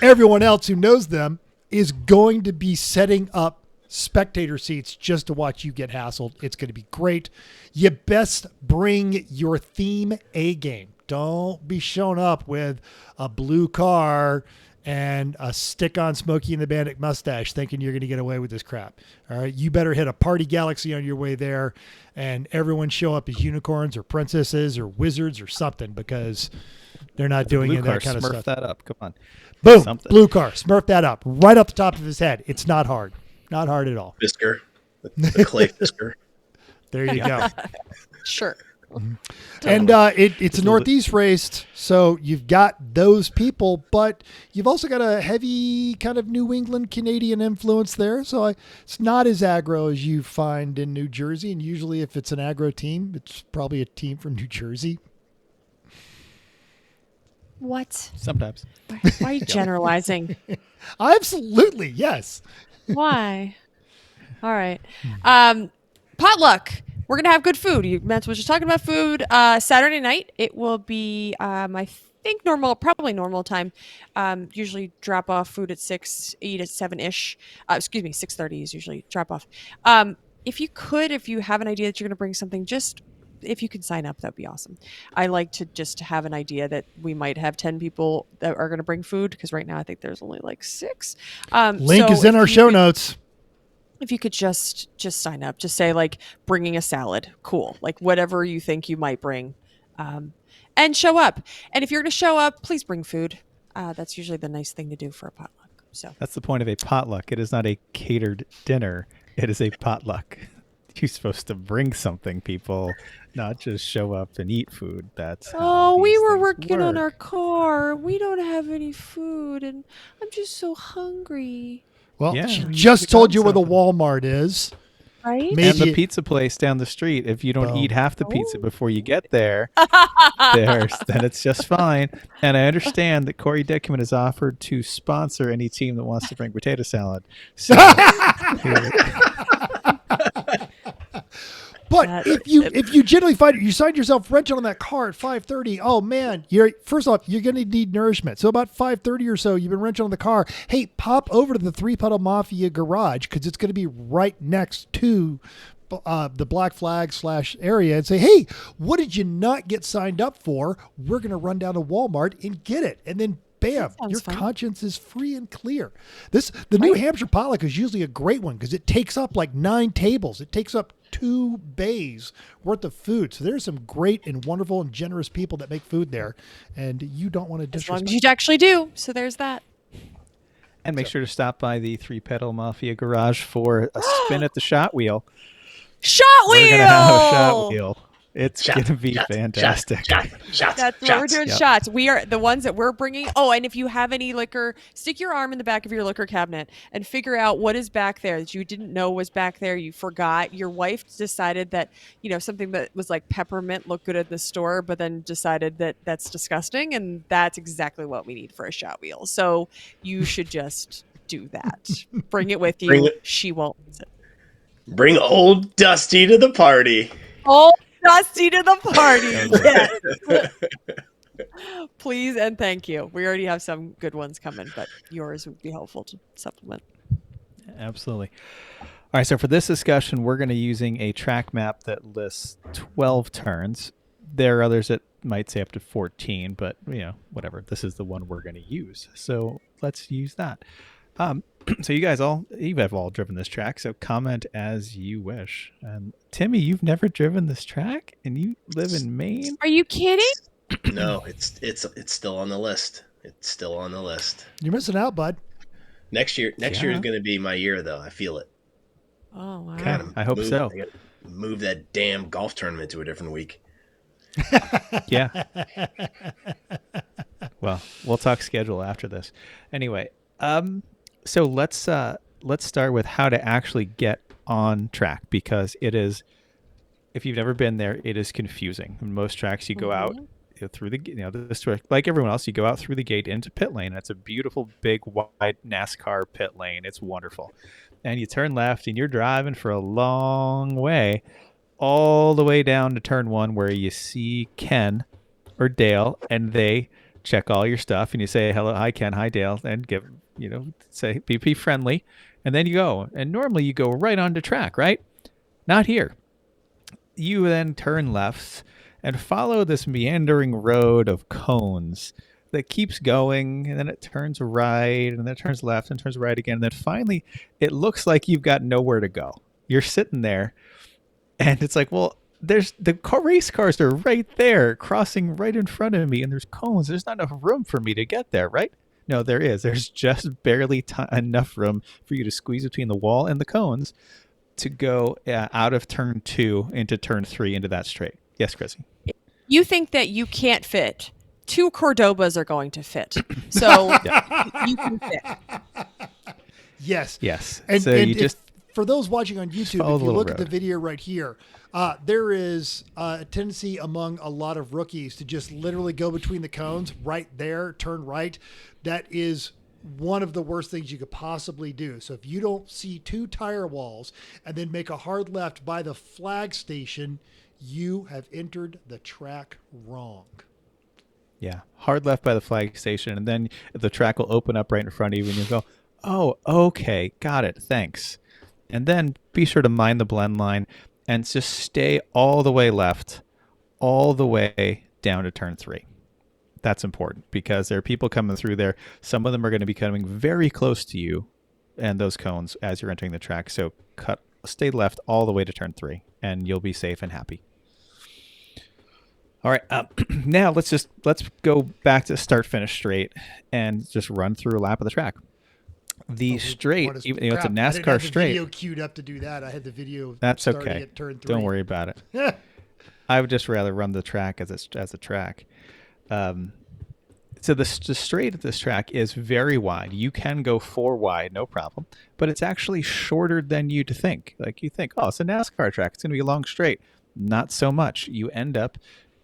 everyone else who knows them is going to be setting up spectator seats just to watch you get hassled. It's going to be great. You best bring your theme A game. Don't be showing up with a blue car and a stick-on Smokey and the Bandit mustache thinking you're going to get away with this crap. All right, you better hit a party galaxy on your way there and everyone show up as unicorns or princesses or wizards or something because they're not doing any of that kind of stuff. Smurf that up. Come on. Boom, Something. blue car. Smurf that up right up the top of his head. It's not hard. Not hard at all. Fisker. The clay Fisker. There you go. Sure. And it's a Northeast race, so you've got those people, but you've also got a heavy kind of New England Canadian influence there. So it's not as aggro as you find in New Jersey. And usually if it's an aggro team, it's probably a team from New Jersey. What? Sometimes. Why are you generalizing? Absolutely, yes. Why? All right. Potluck. We're going to have good food. Matt was just talking about food. Saturday night, it will be, I think, probably normal time. Usually drop off food at 6, eat at 7-ish. 6:30 is usually drop off. If you have an idea that you're going to bring something, just if you can sign up, that'd be awesome. I like to just have an idea that we might have 10 people that are going to bring food because right now I think there's only like 6. Link is in our show notes. If you could just sign up, just say like bringing a salad, cool, like whatever you think you might bring, and show up. And if you're going to show up, please bring food. That's usually the nice thing to do for a potluck. So That's the point of a potluck. It is not a catered dinner. It is a potluck. You're supposed to bring something, people, not just show up and eat food. That's how we these were things working on work. our car. We don't have any food, and I'm just so hungry. Well, Yeah. she You just should've told done you where the something. Walmart is. Right? Maybe And the pizza place down the street. If you don't Boom. eat half the pizza before you get there, then it's just fine. And I understand that Corey Dickman has offered to sponsor any team that wants to bring potato salad. So, But That- if you generally find you signed yourself renting on that car at 5:30, oh man, first off you're going to need nourishment. So about 5:30 or so, you've been renting on the car. Hey, pop over to the 3 Pedal Mafia garage because it's going to be right next to the Black Flag / area and say, hey, what did you not get signed up for? We're going to run down to Walmart and get it, and then bam, sounds your fun. conscience is free and clear. The New Hampshire Potluck is usually a great one because it takes up like 9 tables. It takes up 2 bays worth of food. So there's some great and wonderful and generous people that make food there, and you don't want to As long disrespect. as you actually do. So there's that. And make sure to stop by the 3-Pedal Mafia garage for a spin at the shot wheel. Shot wheel! We're going to have a shot wheel. It's Shots, going to be shots, fantastic. Shots. That's what we're doing. Yep. Shots. We are the ones that we're bringing. Oh, and if you have any liquor, stick your arm in the back of your liquor cabinet and figure out what is back there that you didn't know was back there. You forgot. Your wife decided that, something that was like peppermint looked good at the store, but then decided that that's disgusting. And that's exactly what we need for a shot wheel. So you should just do that. Bring it with you. Bring it. She won't miss it. Bring old Dusty to the party. Oh, Dusty to the party. Yes. Please and thank you. We already have some good ones coming, but yours would be helpful to supplement. Absolutely. All right, so for this discussion, we're going to be using a track map that lists 12 turns. There are others that might say up to 14, but, whatever. This is the one we're going to use. So let's use that. So you have all driven this track, so comment as you wish. And Timmy, you've never driven this track, and you live in Maine? Are you kidding? No, it's still on the list. It's still on the list. You're missing out, bud. Next year is going to be my year, though. I feel it. Oh, wow. Okay. I hope so. I gotta move that damn golf tournament to a different week. Yeah. Well, we'll talk schedule after this. Anyway, so let's start with how to actually get on track, because it is, if you've never been there, it is confusing. In most tracks, you go out through the, this track, like everyone else, you go out through the gate into pit lane. It's a beautiful, big, wide NASCAR pit lane. It's wonderful. And you turn left and you're driving for a long way, all the way down to turn 1, where you see Ken or Dale, and they check all your stuff, and you say, hello, hi, Ken, hi, Dale, and give, say, be friendly, and then you go. And normally you go right onto track, right? Not here. You then turn left and follow this meandering road of cones that keeps going, and then it turns right, and then it turns left and turns right again. And then finally, it looks like you've got nowhere to go. You're sitting there, and it's like, well, there's race cars are right there, crossing right in front of me, and there's cones. There's not enough room for me to get there, right? No, there is. There's just barely enough room for you to squeeze between the wall and the cones to go out of turn 2 into turn 3 into that straight. Yes, Chrissy? You think that you can't fit. 2 Cordobas are going to fit. So you can fit. Yes. Yes. And, so and you just for those watching on YouTube, follow if the you little look at the road. video right here, there is a tendency among a lot of rookies to just literally go between the cones right there, turn right. That is one of the worst things you could possibly do. So if you don't see 2 tire walls and then make a hard left by the flag station, you have entered the track wrong. Yeah, hard left by the flag station, and then the track will open up right in front of you, and you'll go, oh, okay, got it, thanks. And then be sure to mind the blend line and just stay all the way left, all the way down to turn 3. That's important, because there are people coming through there. Some of them are going to be coming very close to you and those cones as you're entering the track. So stay left all the way to turn 3, and you'll be safe and happy. All right, now let's go back to start finish straight and just run through a lap of the track. The straight, it's a I didn't NASCAR have the straight. video queued up to do that. I had the video. That's starting okay. At turn 3. Don't worry about it. I would just rather run the track as a track. So the straight at this track is very wide. You can go 4 wide, no problem, but it's actually shorter than you'd think. Like you think, oh, it's a NASCAR track. It's going to be a long straight. Not so much. You end up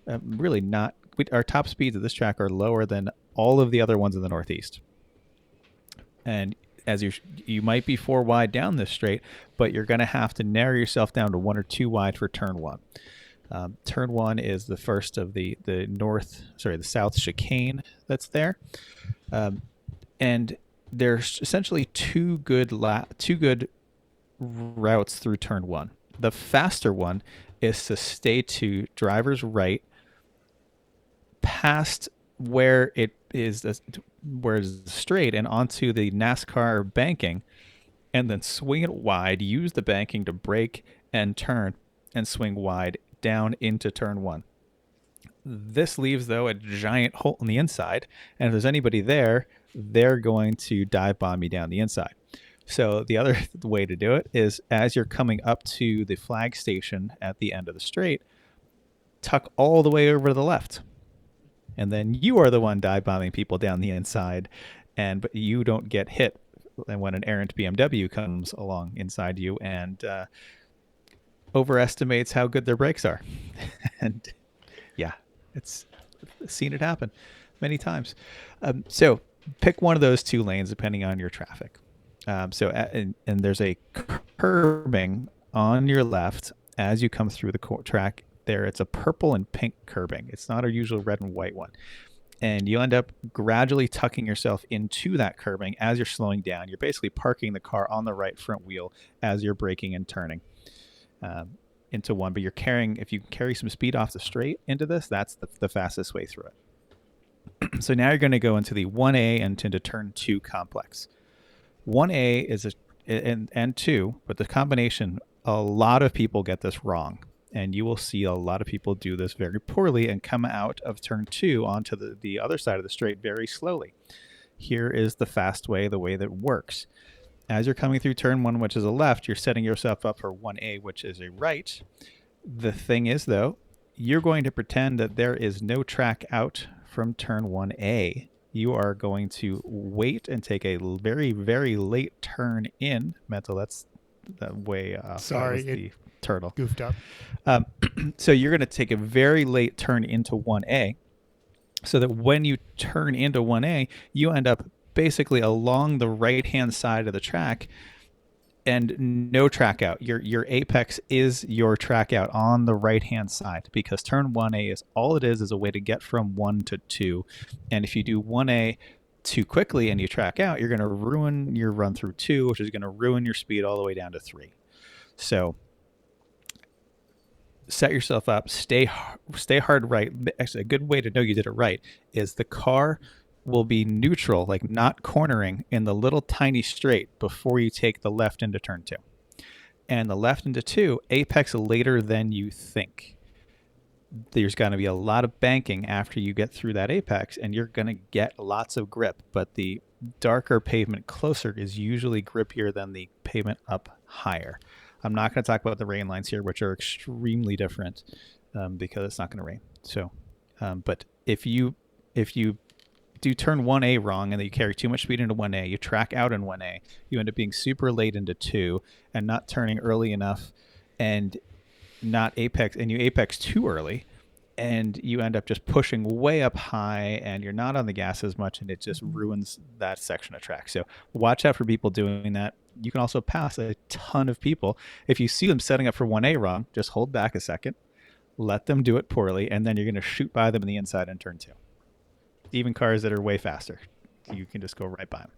really not. Our top speeds of this track are lower than all of the other ones in the Northeast. And as you might be 4 wide down this straight, but you're going to have to narrow yourself down to 1 or 2 wide for turn 1. Turn 1 is the first of the south chicane that's there, and there's essentially two good routes through turn 1. The faster one is to stay to driver's right, past where it is where it's straight and onto the NASCAR banking, and then swing it wide, use the banking to brake and turn and swing wide down into turn 1. This leaves, though, a giant hole in the inside, and if there's anybody there, they're going to dive bomb you down the inside. So the other way to do it is, as you're coming up to the flag station at the end of the straight, tuck all the way over to the left. And then you are the one dive bombing people down the inside, but you don't get hit when an errant BMW comes along inside you and overestimates how good their brakes are. And yeah, it's seen it happen many times. So pick one of those 2 lanes depending on your traffic. And there's a curbing on your left as you come through the track. There, it's a purple and pink curbing. It's not a usual red and white one. And you end up gradually tucking yourself into that curbing as you're slowing down. You're basically parking the car on the right front wheel as you're braking and turning into one. But if you carry some speed off the straight into this, that's the fastest way through it. So now you're going to go into the 1A and into turn 2 complex. 1A is and 2, but the combination, a lot of people get this wrong. And you will see a lot of people do this very poorly and come out of turn 2 onto the other side of the straight very slowly. Here is the fast way, the way that works. As you're coming through turn 1, which is a left, you're setting yourself up for 1A, which is a right. The thing is, though, you're going to pretend that there is no track out from turn 1A. You are going to wait and take a very, very late turn in. Mental, that's that way off. Sorry, the turtle goofed up. So you're going to take a very late turn into 1A, so that when you turn into 1A, you end up basically along the right-hand side of the track and no track out. Your apex is your track out on the right-hand side, because turn 1A is all it is a way to get from 1 to 2. And if you do 1A too quickly and you track out, you're going to ruin your run through 2, which is going to ruin your speed all the way down to 3. So set yourself up, stay hard right. Actually, a good way to know you did it right is the car will be neutral, like not cornering in the little tiny straight before you take the left into turn 2. And the left into 2, apex later than you think. There's going to be a lot of banking after you get through that apex, and you're going to get lots of grip. But the darker pavement closer is usually grippier than the pavement up higher. I'm not going to talk about the rain lines here, which are extremely different because it's not going to rain. So, but if you do turn 1A wrong and then you carry too much speed into 1A, you track out in 1A, you end up being super late into 2 and not turning early enough and not apex, and you apex too early, and you end up just pushing way up high and you're not on the gas as much, and it just ruins that section of track. So watch out for people doing that. You can also pass a ton of people. If you see them setting up for 1A wrong, just hold back a second, let them do it poorly, and then you're going to shoot by them in the inside in turn 2. Even cars that are way faster, you can just go right by them.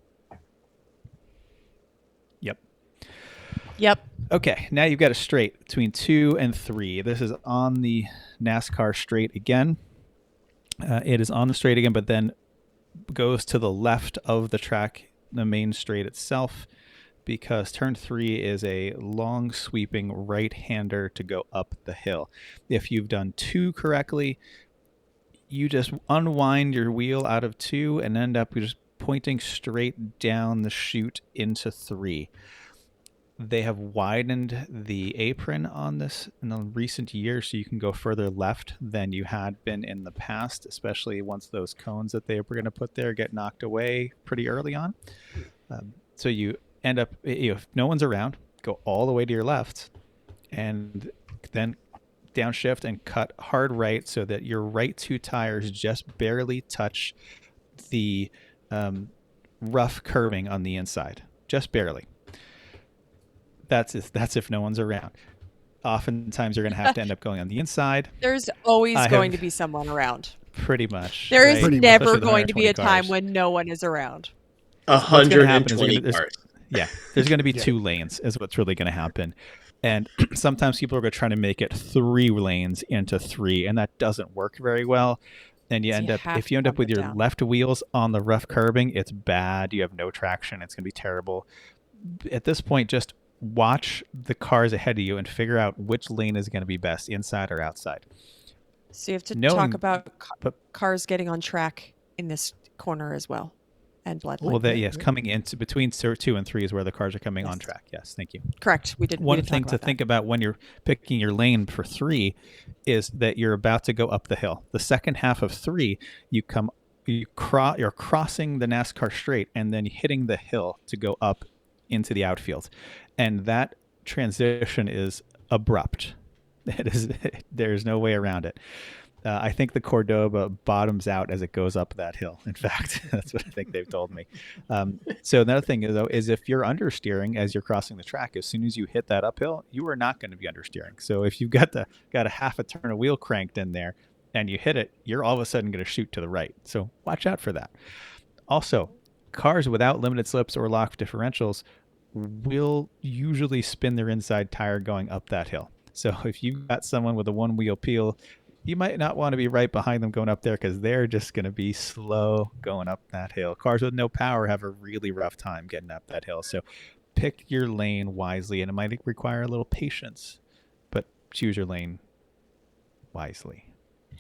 Yep. Okay, now you've got a straight between 2 and 3. This is on the NASCAR straight again. It is on the straight again, but then goes to the left of the track, the main straight itself, because turn 3 is a long sweeping right-hander to go up the hill. If you've done 2 correctly, you just unwind your wheel out of 2 and end up just pointing straight down the chute into 3. They have widened the apron on this in the recent years, so you can go further left than you had been in the past, especially once those cones that they were going to put there get knocked away pretty early on. So you end up, if no one's around, go all the way to your left and then downshift and cut hard right so that your right 2 tires just barely touch the rough curving on the inside. Just barely. That's if no one's around. Oftentimes you're going to have to end up going on the inside. There's always going to be someone around. Pretty much. There is right? never going to be a time when no one is around. 120 cars. Yeah, there's going to be 2 lanes is what's really going to happen. And sometimes people are going to try to make it 3 lanes into 3, and that doesn't work very well. And So if you end up bump with it your down. left wheels on the rough curbing, it's bad. You have no traction. It's going to be terrible. At this point, just watch the cars ahead of you and figure out which lane is going to be best, inside or outside. So you have to talk Knowing, about but cars getting on track in this corner as well, and blood well, line. yes, coming into between 2 and 3 is where the cars are coming on Yes. track. Yes, thank you. Correct. We did. One we did thing talk to about think about when you're picking your lane for 3 is that you're about to go up the hill. The second half of 3, you're crossing the NASCAR straight and then hitting the hill to go up into the outfield, and that transition is abrupt. There's no way around it. I think the Cordoba bottoms out as it goes up that hill. In fact, that's what I think they've told me. So another thing is if you're understeering as you're crossing the track, as soon as you hit that uphill, you are not going to be understeering. So if you've got a half a turn of wheel cranked in there and you hit it, you're all of a sudden going to shoot to the right. So watch out for that. Also, cars without limited slips or locked differentials will usually spin their inside tire going up that hill. So if you've got someone with a one wheel peel, you might not want to be right behind them going up there because they're just going to be slow going up that hill. Cars with no power have a really rough time getting up that hill. So pick your lane wisely, and it might require a little patience, but choose your lane wisely.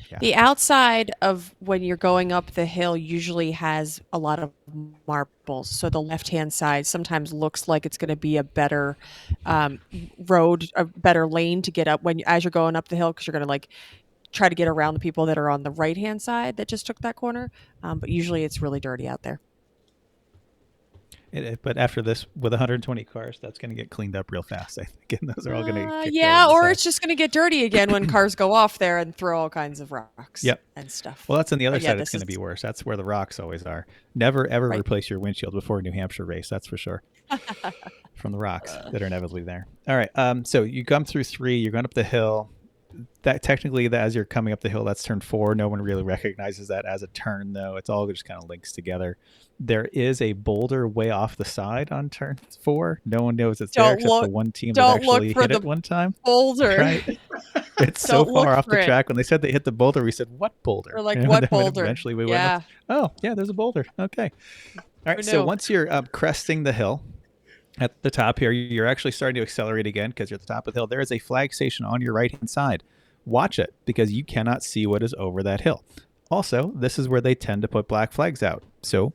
Yeah. The outside of when you're going up the hill usually has a lot of marbles. So the left-hand side sometimes looks like it's going to be a better road, a better lane to get up as you're going up the hill, because you're going to try to get around the people that are on the right-hand side that just took that corner. But usually it's really dirty out there. But after this, with 120 cars, that's going to get cleaned up real fast, I think. And those are all going to yeah, or it's just going to get dirty again when cars go off there and throw all kinds of rocks and stuff. Well, that's on the other side. It's going to be worse. That's where the rocks always are. Never, ever replace your windshield before a New Hampshire race. That's for sure. From the rocks that are inevitably there. All right. So you come through 3. You're going up the hill. That technically, as you're coming up the hill, that's turn 4. No one really recognizes that as a turn, though. It's all just kind of links together. There is a boulder way off the side on turn 4. No one knows it's there except the one team that actually hit it one time. Boulder. Right? It's so far off the track. When they said they hit the boulder, we said, "What boulder?" We're like, "What boulder?" Eventually, we went, "Oh, yeah, there's a boulder." Okay. All right. So once you're cresting the hill, at the top here, you're actually starting to accelerate again because you're at the top of the hill. There is a flag station on your right-hand side. Watch it because you cannot see what is over that hill. Also, this is where they tend to put black flags out. So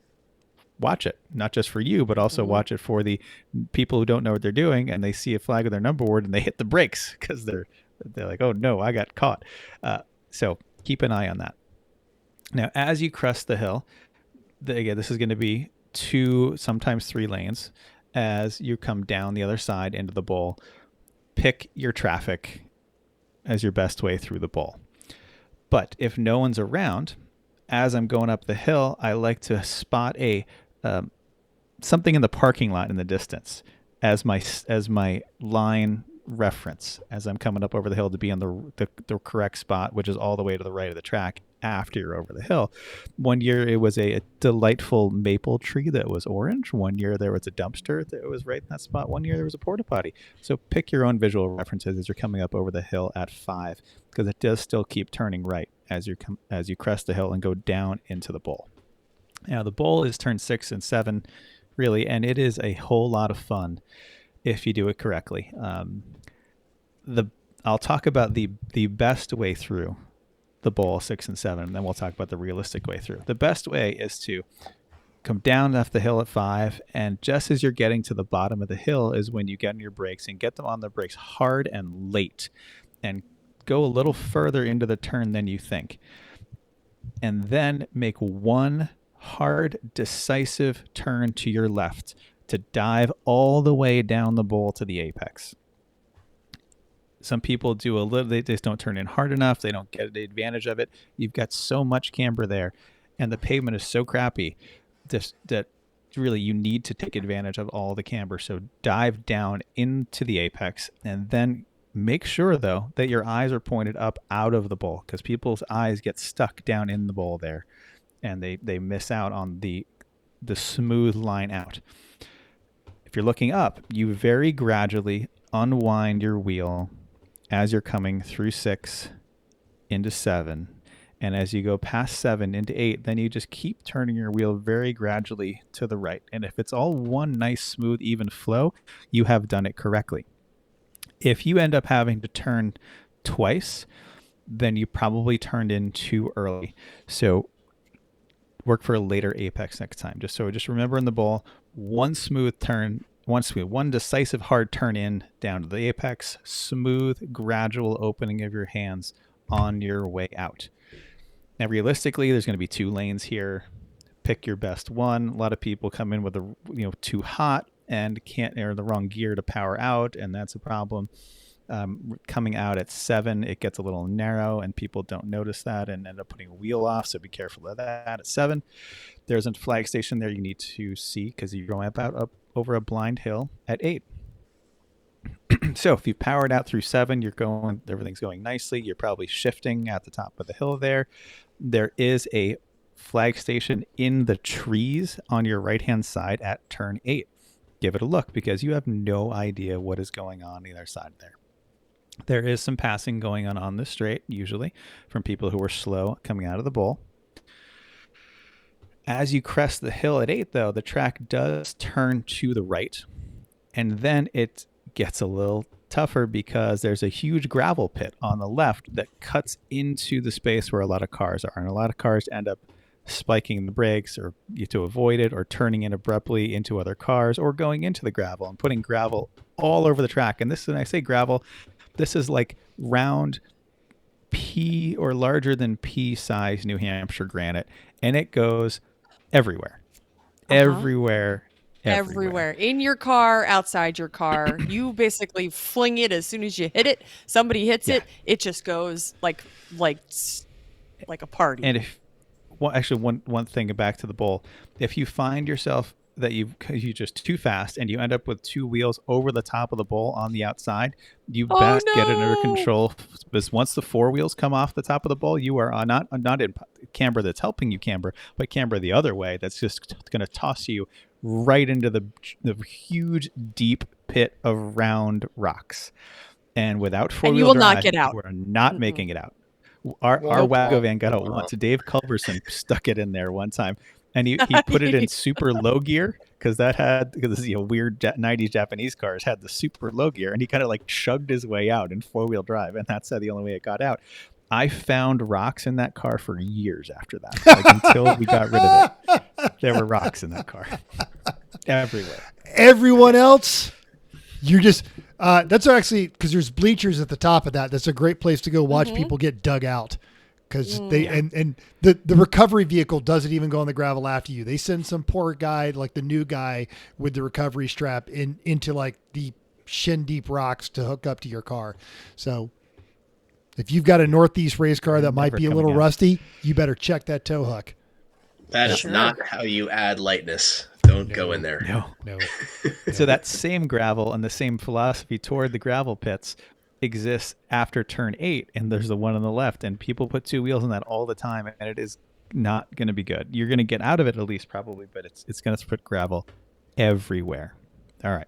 watch it, not just for you, but also watch it for the people who don't know what they're doing and they see a flag with their number board and they hit the brakes because they're like, "Oh no, I got caught." So keep an eye on that. Now, as you crest the hill, again, this is going to be 2, sometimes 3 lanes. As you come down the other side into the bowl, pick your traffic as your best way through the bowl. But if no one's around, as I'm going up the hill, I like to spot something in the parking lot in the distance as my line reference as I'm coming up over the hill to be on the correct spot, which is all the way to the right of the track after you're over the hill. One year it was a delightful maple tree that was orange. One year there was a dumpster that was right in that spot. One year there was a porta potty. So pick your own visual references as you're coming up over the hill at 5, because it does still keep turning right as you crest the hill and go down into the bowl. Now the bowl is turn 6 and 7 really, and it is a whole lot of fun if you do it correctly. I'll talk about the best way through the bowl 6 and 7, and then we'll talk about the realistic way through. The best way is to come down off the hill at 5, and just as you're getting to the bottom of the hill is when you get on your brakes and get them on the brakes hard and late and go a little further into the turn than you think. And then make one hard, decisive turn to your left to dive all the way down the bowl to the apex. Some people do they just don't turn in hard enough. They don't get the advantage of it. You've got so much camber there, and the pavement is so crappy that really you need to take advantage of all the camber. So dive down into the apex, and then make sure, though, that your eyes are pointed up out of the bowl, because people's eyes get stuck down in the bowl there, and they miss out on the smooth line out. If you're looking up, you very gradually unwind your wheel as you're coming through 6 into 7, And as you go past 7 into 8, then you just keep turning your wheel very gradually to the right. And if it's all one nice, smooth, even flow, you have done it correctly. If you end up having to turn twice, then you probably turned in too early. So work for a later apex next time. Just remember in the bowl, one smooth turn, one decisive hard turn in down to the apex, smooth, gradual opening of your hands on your way out. Now, realistically, there's going to be 2 lanes here. Pick your best one. A lot of people come in with too hot and are in the wrong gear to power out, and that's a problem. Coming out at 7, it gets a little narrow, and people don't notice that and end up putting a wheel off. So be careful of that. At 7, there's a flag station there you need to see because you're going up over a blind hill at 8. So if you powered out through 7, everything's going nicely. You're probably shifting at the top of the hill there. There is a flag station in the trees on your right-hand side at turn 8. Give it a look because you have no idea what is going on either side there. There is some passing going on this straight, usually, from people who are slow coming out of the bowl. As you crest the hill at 8, though, the track does turn to the right, and then it gets a little tougher because there's a huge gravel pit on the left that cuts into the space where a lot of cars are, and a lot of cars end up spiking the brakes or to avoid it, or turning in abruptly into other cars, or going into the gravel and putting gravel all over the track. And when I say gravel, this is like round pea or larger than pea size New Hampshire granite, and it goes everywhere. Everywhere. In your car, outside your car. You basically fling it as soon as you hit it. Somebody hits it, it just goes like a party. And one thing back to the bowl, if you find yourself that you just too fast and you end up with 2 wheels over the top of the bowl on the outside, you best get it under control, because once the 4 wheels come off the top of the bowl, you are not in camber that's helping you camber, but camber the other way. That's just going to toss you right into the huge deep pit of round rocks. And without 4-wheel drive, you will not get out. We're not making it out. Our Wago van got out once. Dave Culberson stuck it in there one time. And he put it in super low gear because weird 90s Japanese cars had the super low gear, and he kind of like chugged his way out in 4-wheel drive, and that's the only way it got out. I found rocks in that car for years after that, until we got rid of it. There were rocks in that car everywhere. Everyone else, you're just that's actually because there's bleachers at the top of that. That's a great place to go watch people get dug out. Because and the recovery vehicle doesn't even go on the gravel after you. They send some poor guy, like the new guy with the recovery strap, into like the shin deep rocks to hook up to your car. So if you've got a Northeast race car that might be a little rusty, you better check that tow hook. That is not how you add lightness. Don't go in there. No. So that same gravel and the same philosophy toward the gravel pits exists after turn 8, and there's the one on the left, and people put 2 wheels in that all the time, and it is not going to be good. You're going to get out of it at least, probably, but it's going to put gravel everywhere. All right,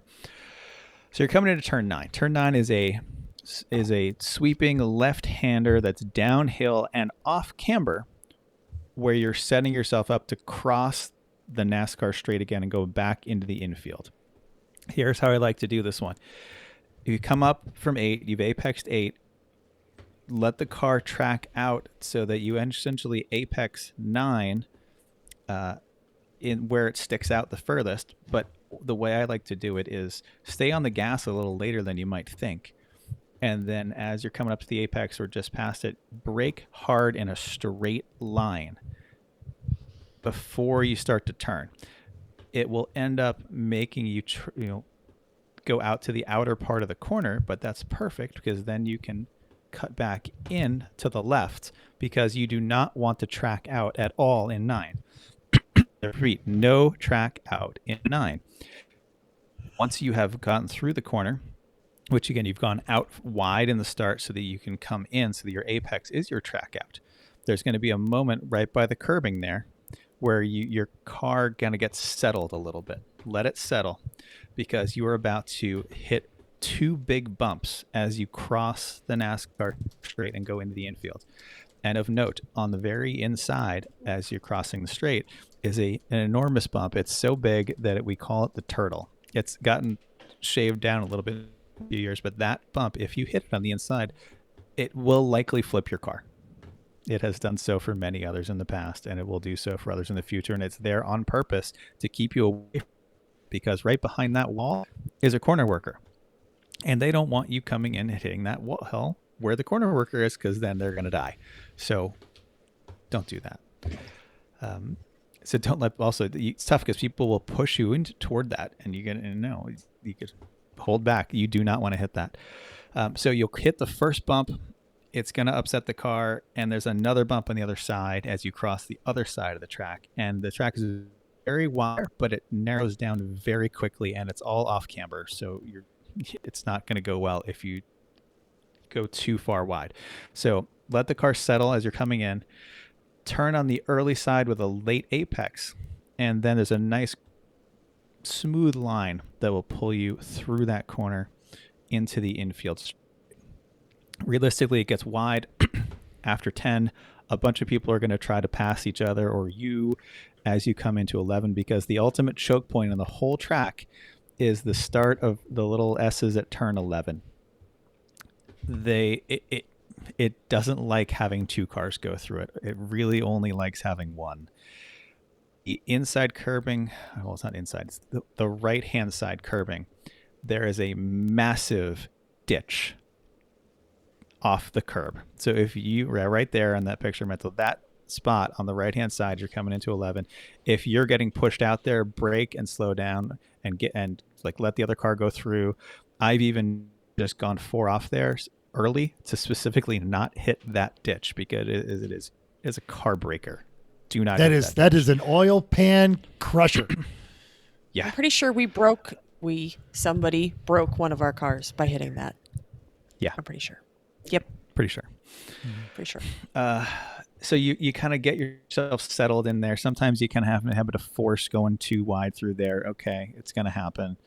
so you're coming into turn 9. Turn 9 is a sweeping left-hander that's downhill and off camber, where you're setting yourself up to cross the NASCAR straight again and go back into the infield. Here's how I like to do this one. You come up from 8, you've apexed 8, let the car track out so that you essentially apex 9 in where it sticks out the furthest. But the way I like to do it is stay on the gas a little later than you might think. And then as you're coming up to the apex or just past it, brake hard in a straight line before you start to turn. It will end up making you go out to the outer part of the corner, but that's perfect because then you can cut back in to the left because you do not want to track out at all in 9. Repeat, no track out in 9. Once you have gotten through the corner, which again, you've gone out wide in the start so that you can come in so that your apex is your track out. There's going to be a moment right by the curbing there where your car going to get settled a little bit. Let it settle because you are about to hit 2 big bumps as you cross the NASCAR straight and go into the infield. And of note, on the very inside, as you're crossing the straight, is an enormous bump. It's so big that we call it the turtle. It's gotten shaved down a little bit in a few years, but that bump, if you hit it on the inside, it will likely flip your car. It has done so for many others in the past, and it will do so for others in the future. And it's there on purpose to keep you away, because right behind that wall is a corner worker. And they don't want you coming in and hitting that wall where the corner worker is, because then they're going to die. So don't do that. So don't let, also, it's tough because people will push you toward that, and you could hold back. You do not want to hit that. So you'll hit the first bump. It's going to upset the car, and there's another bump on the other side as you cross the other side of the track. And the track is very wide, but it narrows down very quickly, and it's all off camber. So it's not going to go well if you go too far wide. So let the car settle as you're coming in. Turn on the early side with a late apex, and then there's a nice smooth line that will pull you through that corner into the infield. Realistically, it gets wide after 10. A bunch of people are going to try to pass each other or you as you come into 11, because the ultimate choke point on the whole track is the start of the little S's at turn 11. It doesn't like having two cars go through it. It really only likes having one. The inside curbing, well, it's not inside, it's the right-hand side curbing. There is a massive ditch off the curb. So if you, right there on that picture, Mental, that spot on the right-hand side, you're coming into 11. If you're getting pushed out there, brake and slow down and let the other car go through. I've even just gone 4 off there early to specifically not hit that ditch, because it is a car breaker. Do not. That is an oil pan crusher. Yeah, I'm pretty sure somebody broke one of our cars by hitting that. Yeah, I'm pretty sure. Yep, pretty sure. Pretty sure. So you kind of get yourself settled in there. Sometimes you kind of have a habit of force going too wide through there. Okay, it's going to happen.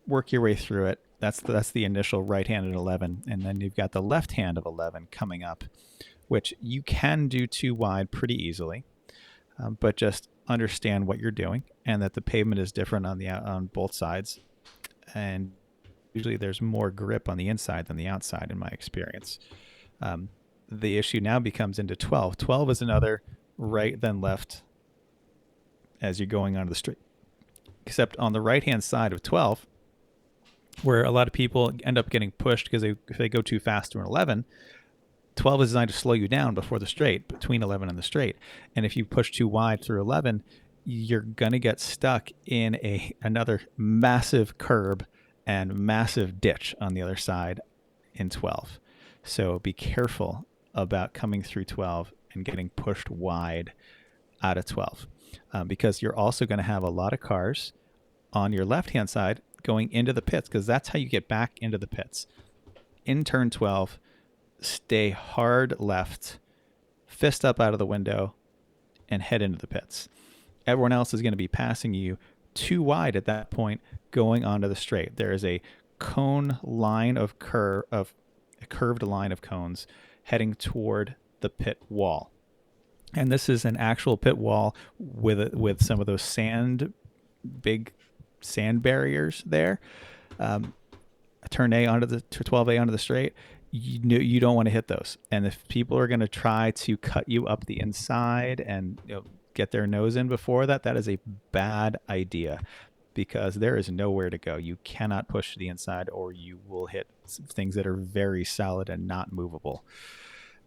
Work your way through it. That's the initial right hand at 11, and then you've got the left hand of 11 coming up, which you can do too wide pretty easily, but just understand what you're doing and that the pavement is different on both sides, and usually there's more grip on the inside than the outside in my experience. The issue now becomes into 12. 12 is another right then left as you're going onto the street, except on the right hand side of 12, where a lot of people end up getting pushed because if they go too fast through an 11, 12 is designed to slow you down before the straight, between 11 and the straight. And if you push too wide through 11, you're going to get stuck in another massive curb and massive ditch on the other side in 12. So be careful about coming through 12 and getting pushed wide out of 12, because you're also going to have a lot of cars on your left-hand side going into the pits, because that's how you get back into the pits. In turn 12, stay hard left, fist up out of the window, and head into the pits. Everyone else is going to be passing you too wide at that point, going onto the straight. There is a cone line a curved line of cones heading toward the pit wall. And this is an actual pit wall with some of those big sand barriers there. Turn A onto the 12A onto the straight. You don't want to hit those. And if people are going to try to cut you up the inside and get their nose in before that is a bad idea, because there is nowhere to go. You cannot push to the inside, or you will hit things that are very solid and not movable.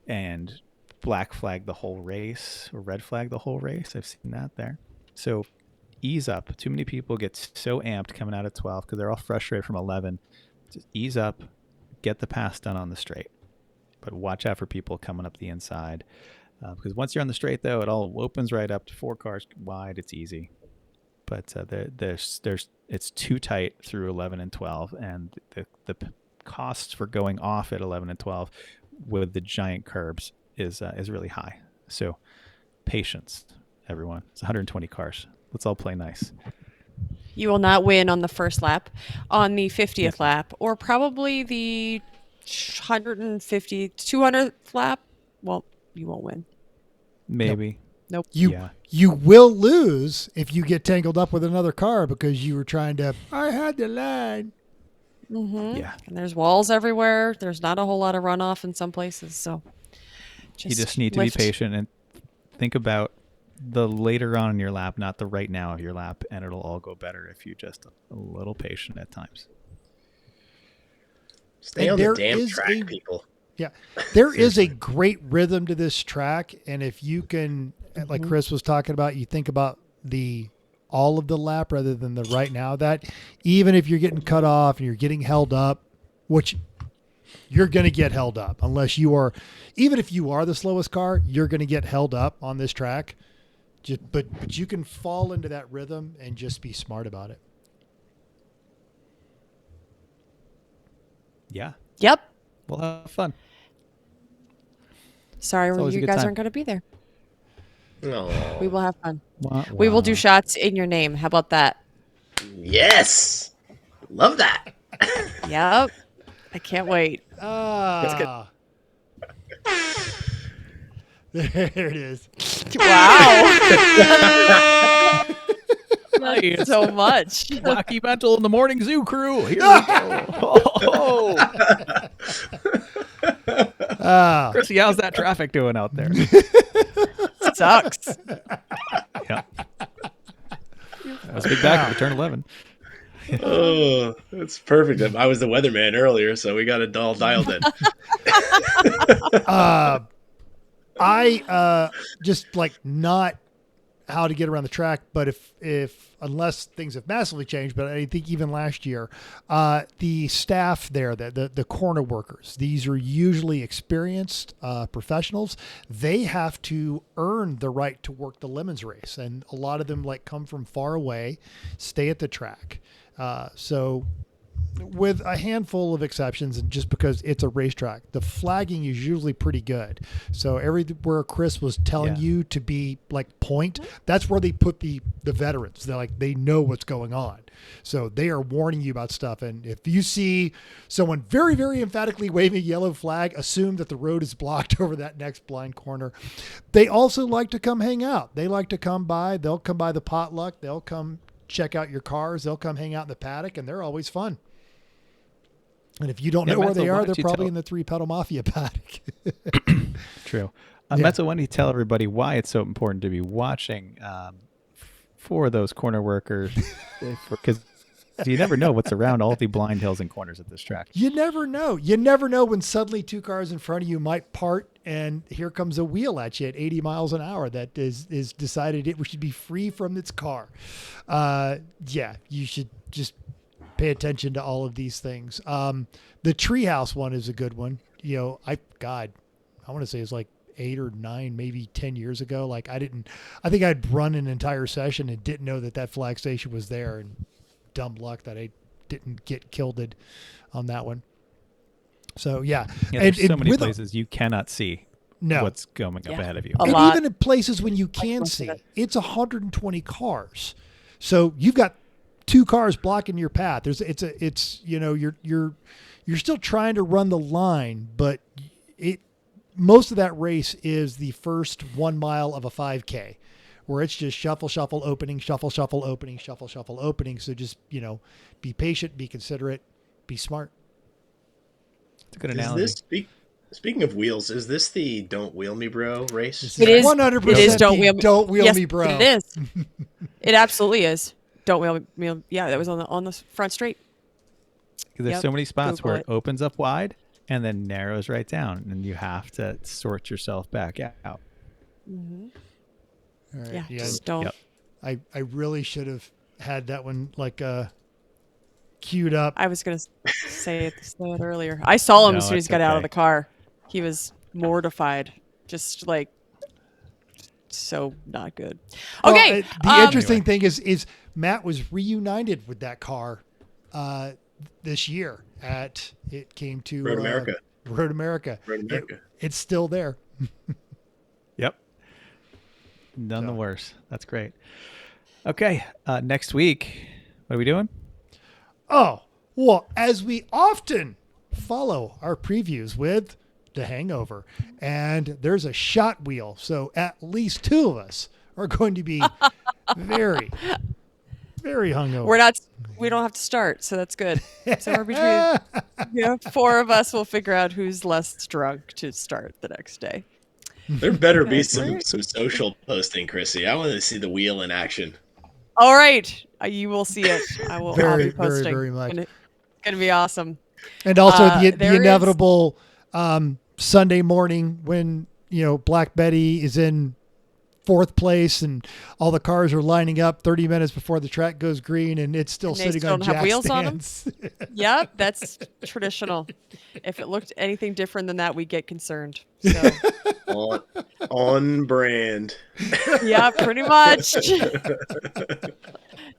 And black flag the whole race, or red flag the whole race. I've seen that there. So ease up. Too many people get so amped coming out of 12 because they're all frustrated from 11. Just ease up, get the pass done on the straight. But watch out for people coming up the inside. Because once you're on the straight, though, it all opens right up to 4 cars wide. It's easy. But it's too tight through 11 and 12, and the costs for going off at 11 and 12 with the giant curbs is really high. So patience, everyone. It's 120 cars. Let's all play nice. You will not win on the first lap, on the 50th lap, or probably the 200th lap. Well, won't win. Maybe. Nope. You will lose if you get tangled up with another car because you were trying to. I had the line. Mm-hmm. Yeah. And there's walls everywhere. There's not a whole lot of runoff in some places. So You just need to be patient and think about the later on in your lap, not the right now of your lap, and it'll all go better if you just a little patient at times. Stay on the damn track, people. Yeah, there is a great rhythm to this track, and if you can, like Chris was talking about, you think about all of the lap rather than the right now. That even if you're getting cut off and you're getting held up, which you're going to get held up unless you are, even if you are the slowest car, you're going to get held up on this track. But you can fall into that rhythm and just be smart about it. Yeah. Yep. We'll have fun. Sorry, always a you good guys time. aren't going to be there. No. We will have fun. Wah, We will wah. do shots in your name. How about that? Yes. Love that. Yep. I can't wait. Ah. There it is. Wow. Nice. So much. Wacky Mental in the Morning Zoo crew. Here we go. Ah. Chrissy, how's that traffic doing out there? Sucks. Yeah. Let's be back. We turn 11. Oh, that's perfect. I was the weatherman earlier, so we got it all dialed in. I just like not how to get around the track, but if unless things have massively changed, but I think even last year, the staff there, the corner workers, these are usually experienced professionals. They have to earn the right to work the Lemons race, and a lot of them like come from far away, stay at the track. So with a handful of exceptions, and just because it's a racetrack, the flagging is usually pretty good. So everywhere Chris was telling you to be like point, that's where they put the veterans. They know what's going on. So they are warning you about stuff. And if you see someone very, very emphatically waving a yellow flag, assume that the road is blocked over that next blind corner. They also like to come hang out. They like to come by. They'll come by the Potluck. They'll come check out your cars. They'll come hang out in the paddock, and they're always fun. And if you don't know where they are, they're probably in the Three Pedal Mafia paddock. True. Menzel, why don't you tell everybody why it's so important to be watching for those corner workers? Because you never know what's around all the blind hills and corners at this track. You never know. You never know when suddenly two cars in front of you might part, and here comes a wheel at you at 80 miles an hour that is decided it should be free from its car. You should just pay attention to all of these things. The treehouse one is a good one. You know, I want to say it's like 8 or 9, maybe 10 years ago. Like I think I'd run an entire session and didn't know that flag station was there, and dumb luck that I didn't get killed on that one. So yeah, there's so many places you cannot see what's going up ahead of you. A and lot. even in places when you can see, it's 120 cars. So you've got 2 cars blocking your path. You're still trying to run the line, but most of that race is the first 1 mile of a 5K, where it's just shuffle, shuffle, opening, shuffle, shuffle, opening, shuffle, shuffle, opening. So just, be patient, be considerate, be smart. It's a good analogy. Speaking of wheels, is this the Don't Wheel Me Bro race? It is 100%. It is Don't Wheel yes, Me Bro. It is. It absolutely is. Don't wheel me. Yeah, that was on the front straight. Because there's so many spots Google where it opens up wide and then narrows right down, and you have to sort yourself back out. Mm-hmm. All right. Yeah, just don't. Yep. I really should have had that one queued up. I was going to say it earlier. I saw him No, as soon as it's he got out of okay. the car. He was mortified. Just like so not good. Okay. Well, the interesting thing is Matt was reunited with that car this year it came to Road America. Road America. It's still there. Yep. None the worse. That's great. Okay. Next week, what are we doing? Oh, well, as we often follow our previews with The Hangover, and there's a shot wheel. So at least 2 of us are going to be very, very hungover. We don't have to start, so that's good. Somewhere between 4 of us will figure out who's less drunk to start the next day. There better be some social posting, Chrissy. I want to see the wheel in action. All right, you will see it. I'll Very, be posting. very, very much. It's gonna be awesome. And also the there inevitable Sunday morning when, Black Betty is in 4th place and all the cars are lining up 30 minutes before the track goes green and it's still sitting on jack wheels stands. on them. Yep, that's traditional. If it looked anything different than that, we'd get concerned. So. on brand. Yeah, pretty much.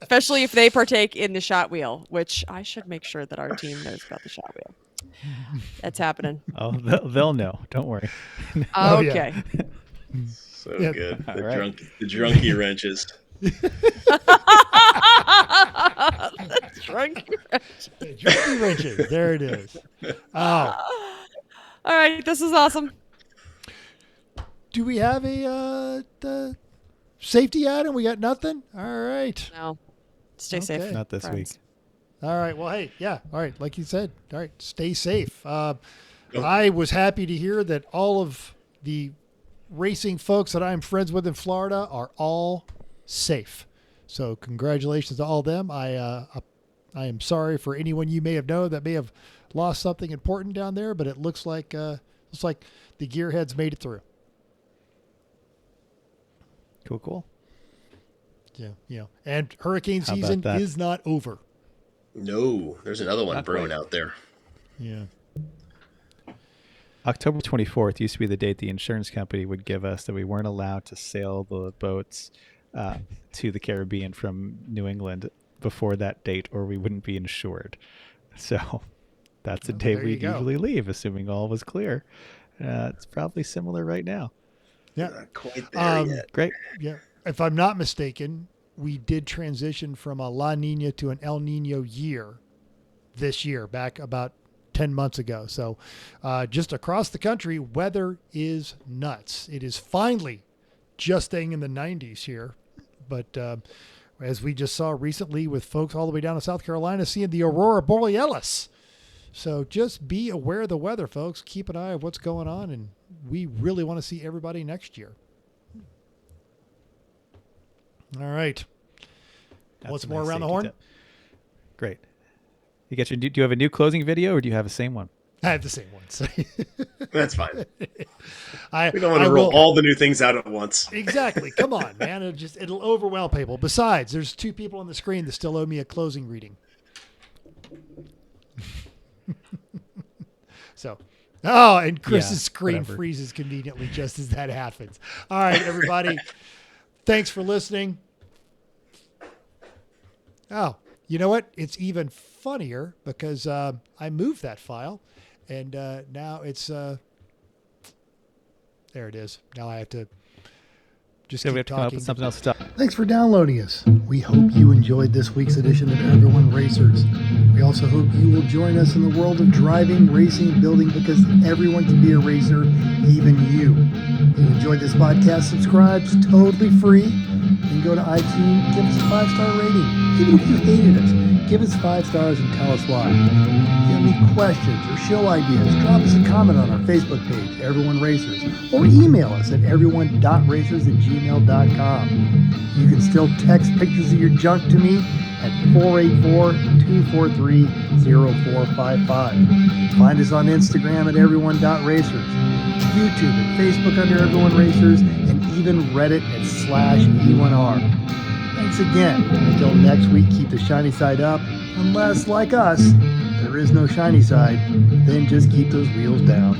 Especially if they partake in the shot wheel, which I should make sure that our team knows about the shot wheel. That's happening. Oh, they'll know. Don't worry. Okay. So good. The right. drunky wrenches. The drunky wrenches. The drunky wrenches. There it is. Oh. All right, this is awesome. Do we have the safety item? We got nothing? All right. No. Stay safe. Not this friends. week. All right. Well, hey, yeah. All right. Like you said. All right. Stay safe. I was happy to hear that all of the racing folks that I'm friends with in Florida are all safe. So congratulations to all of them. I am sorry for anyone you may have known that may have lost something important down there, but it looks like the gearheads made it through. Cool. Yeah. And hurricane season is not over. No, there's another one brewing out there. Yeah. October 24th used to be the date the insurance company would give us that we weren't allowed to sail the boats to the Caribbean from New England before that date, or we wouldn't be insured. So that's the day we'd usually leave, assuming all was clear. It's probably similar right now. Yeah. Not quite there yet. Great. Yeah. If I'm not mistaken, we did transition from a La Nina to an El Nino year this year, back about 10 months ago. So just across the country, weather is nuts. It is finally just staying in the 90s here. But as we just saw recently with folks all the way down to South Carolina seeing the Aurora Borealis. So just be aware of the weather, folks. Keep an eye on what's going on, and we really want to see everybody next year. All right. What's more around the horn? Great. Do you have a new closing video, or do you have the same one? I have the same one. So That's fine. We don't I want to roll all the new things out at once. Exactly. Come on, man. It'll overwhelm people. Besides, there's 2 people on the screen that still owe me a closing reading. So, and Chris's screen freezes conveniently just as that happens. All right, everybody. Thanks for listening. Oh, you know what? It's even funnier because I moved that file, and now it's there. It is. Now I have to just keep we have to come up talking. with something else to talk. Thanks for downloading us. We hope you enjoyed this week's edition of Everyone Racers. We also hope you will join us in the world of driving, racing, and building, because everyone can be a racer, even you. If you enjoyed this podcast, subscribe. It's totally free. And go to iTunes, give us a 5-star rating. Even if you hated us, give us 5 stars and tell us why. If you have any questions or show ideas, drop us a comment on our Facebook page, Everyone Racers, or email us at everyone.racers@gmail.com. You can still text pictures of your junk to me at 484-243-0455. Find us on Instagram at everyone.racers, YouTube and Facebook under Everyone Racers, and even Reddit at /E1R. Thanks again. Until next week, keep the shiny side up. Unless, like us, there is no shiny side, then just keep those wheels down.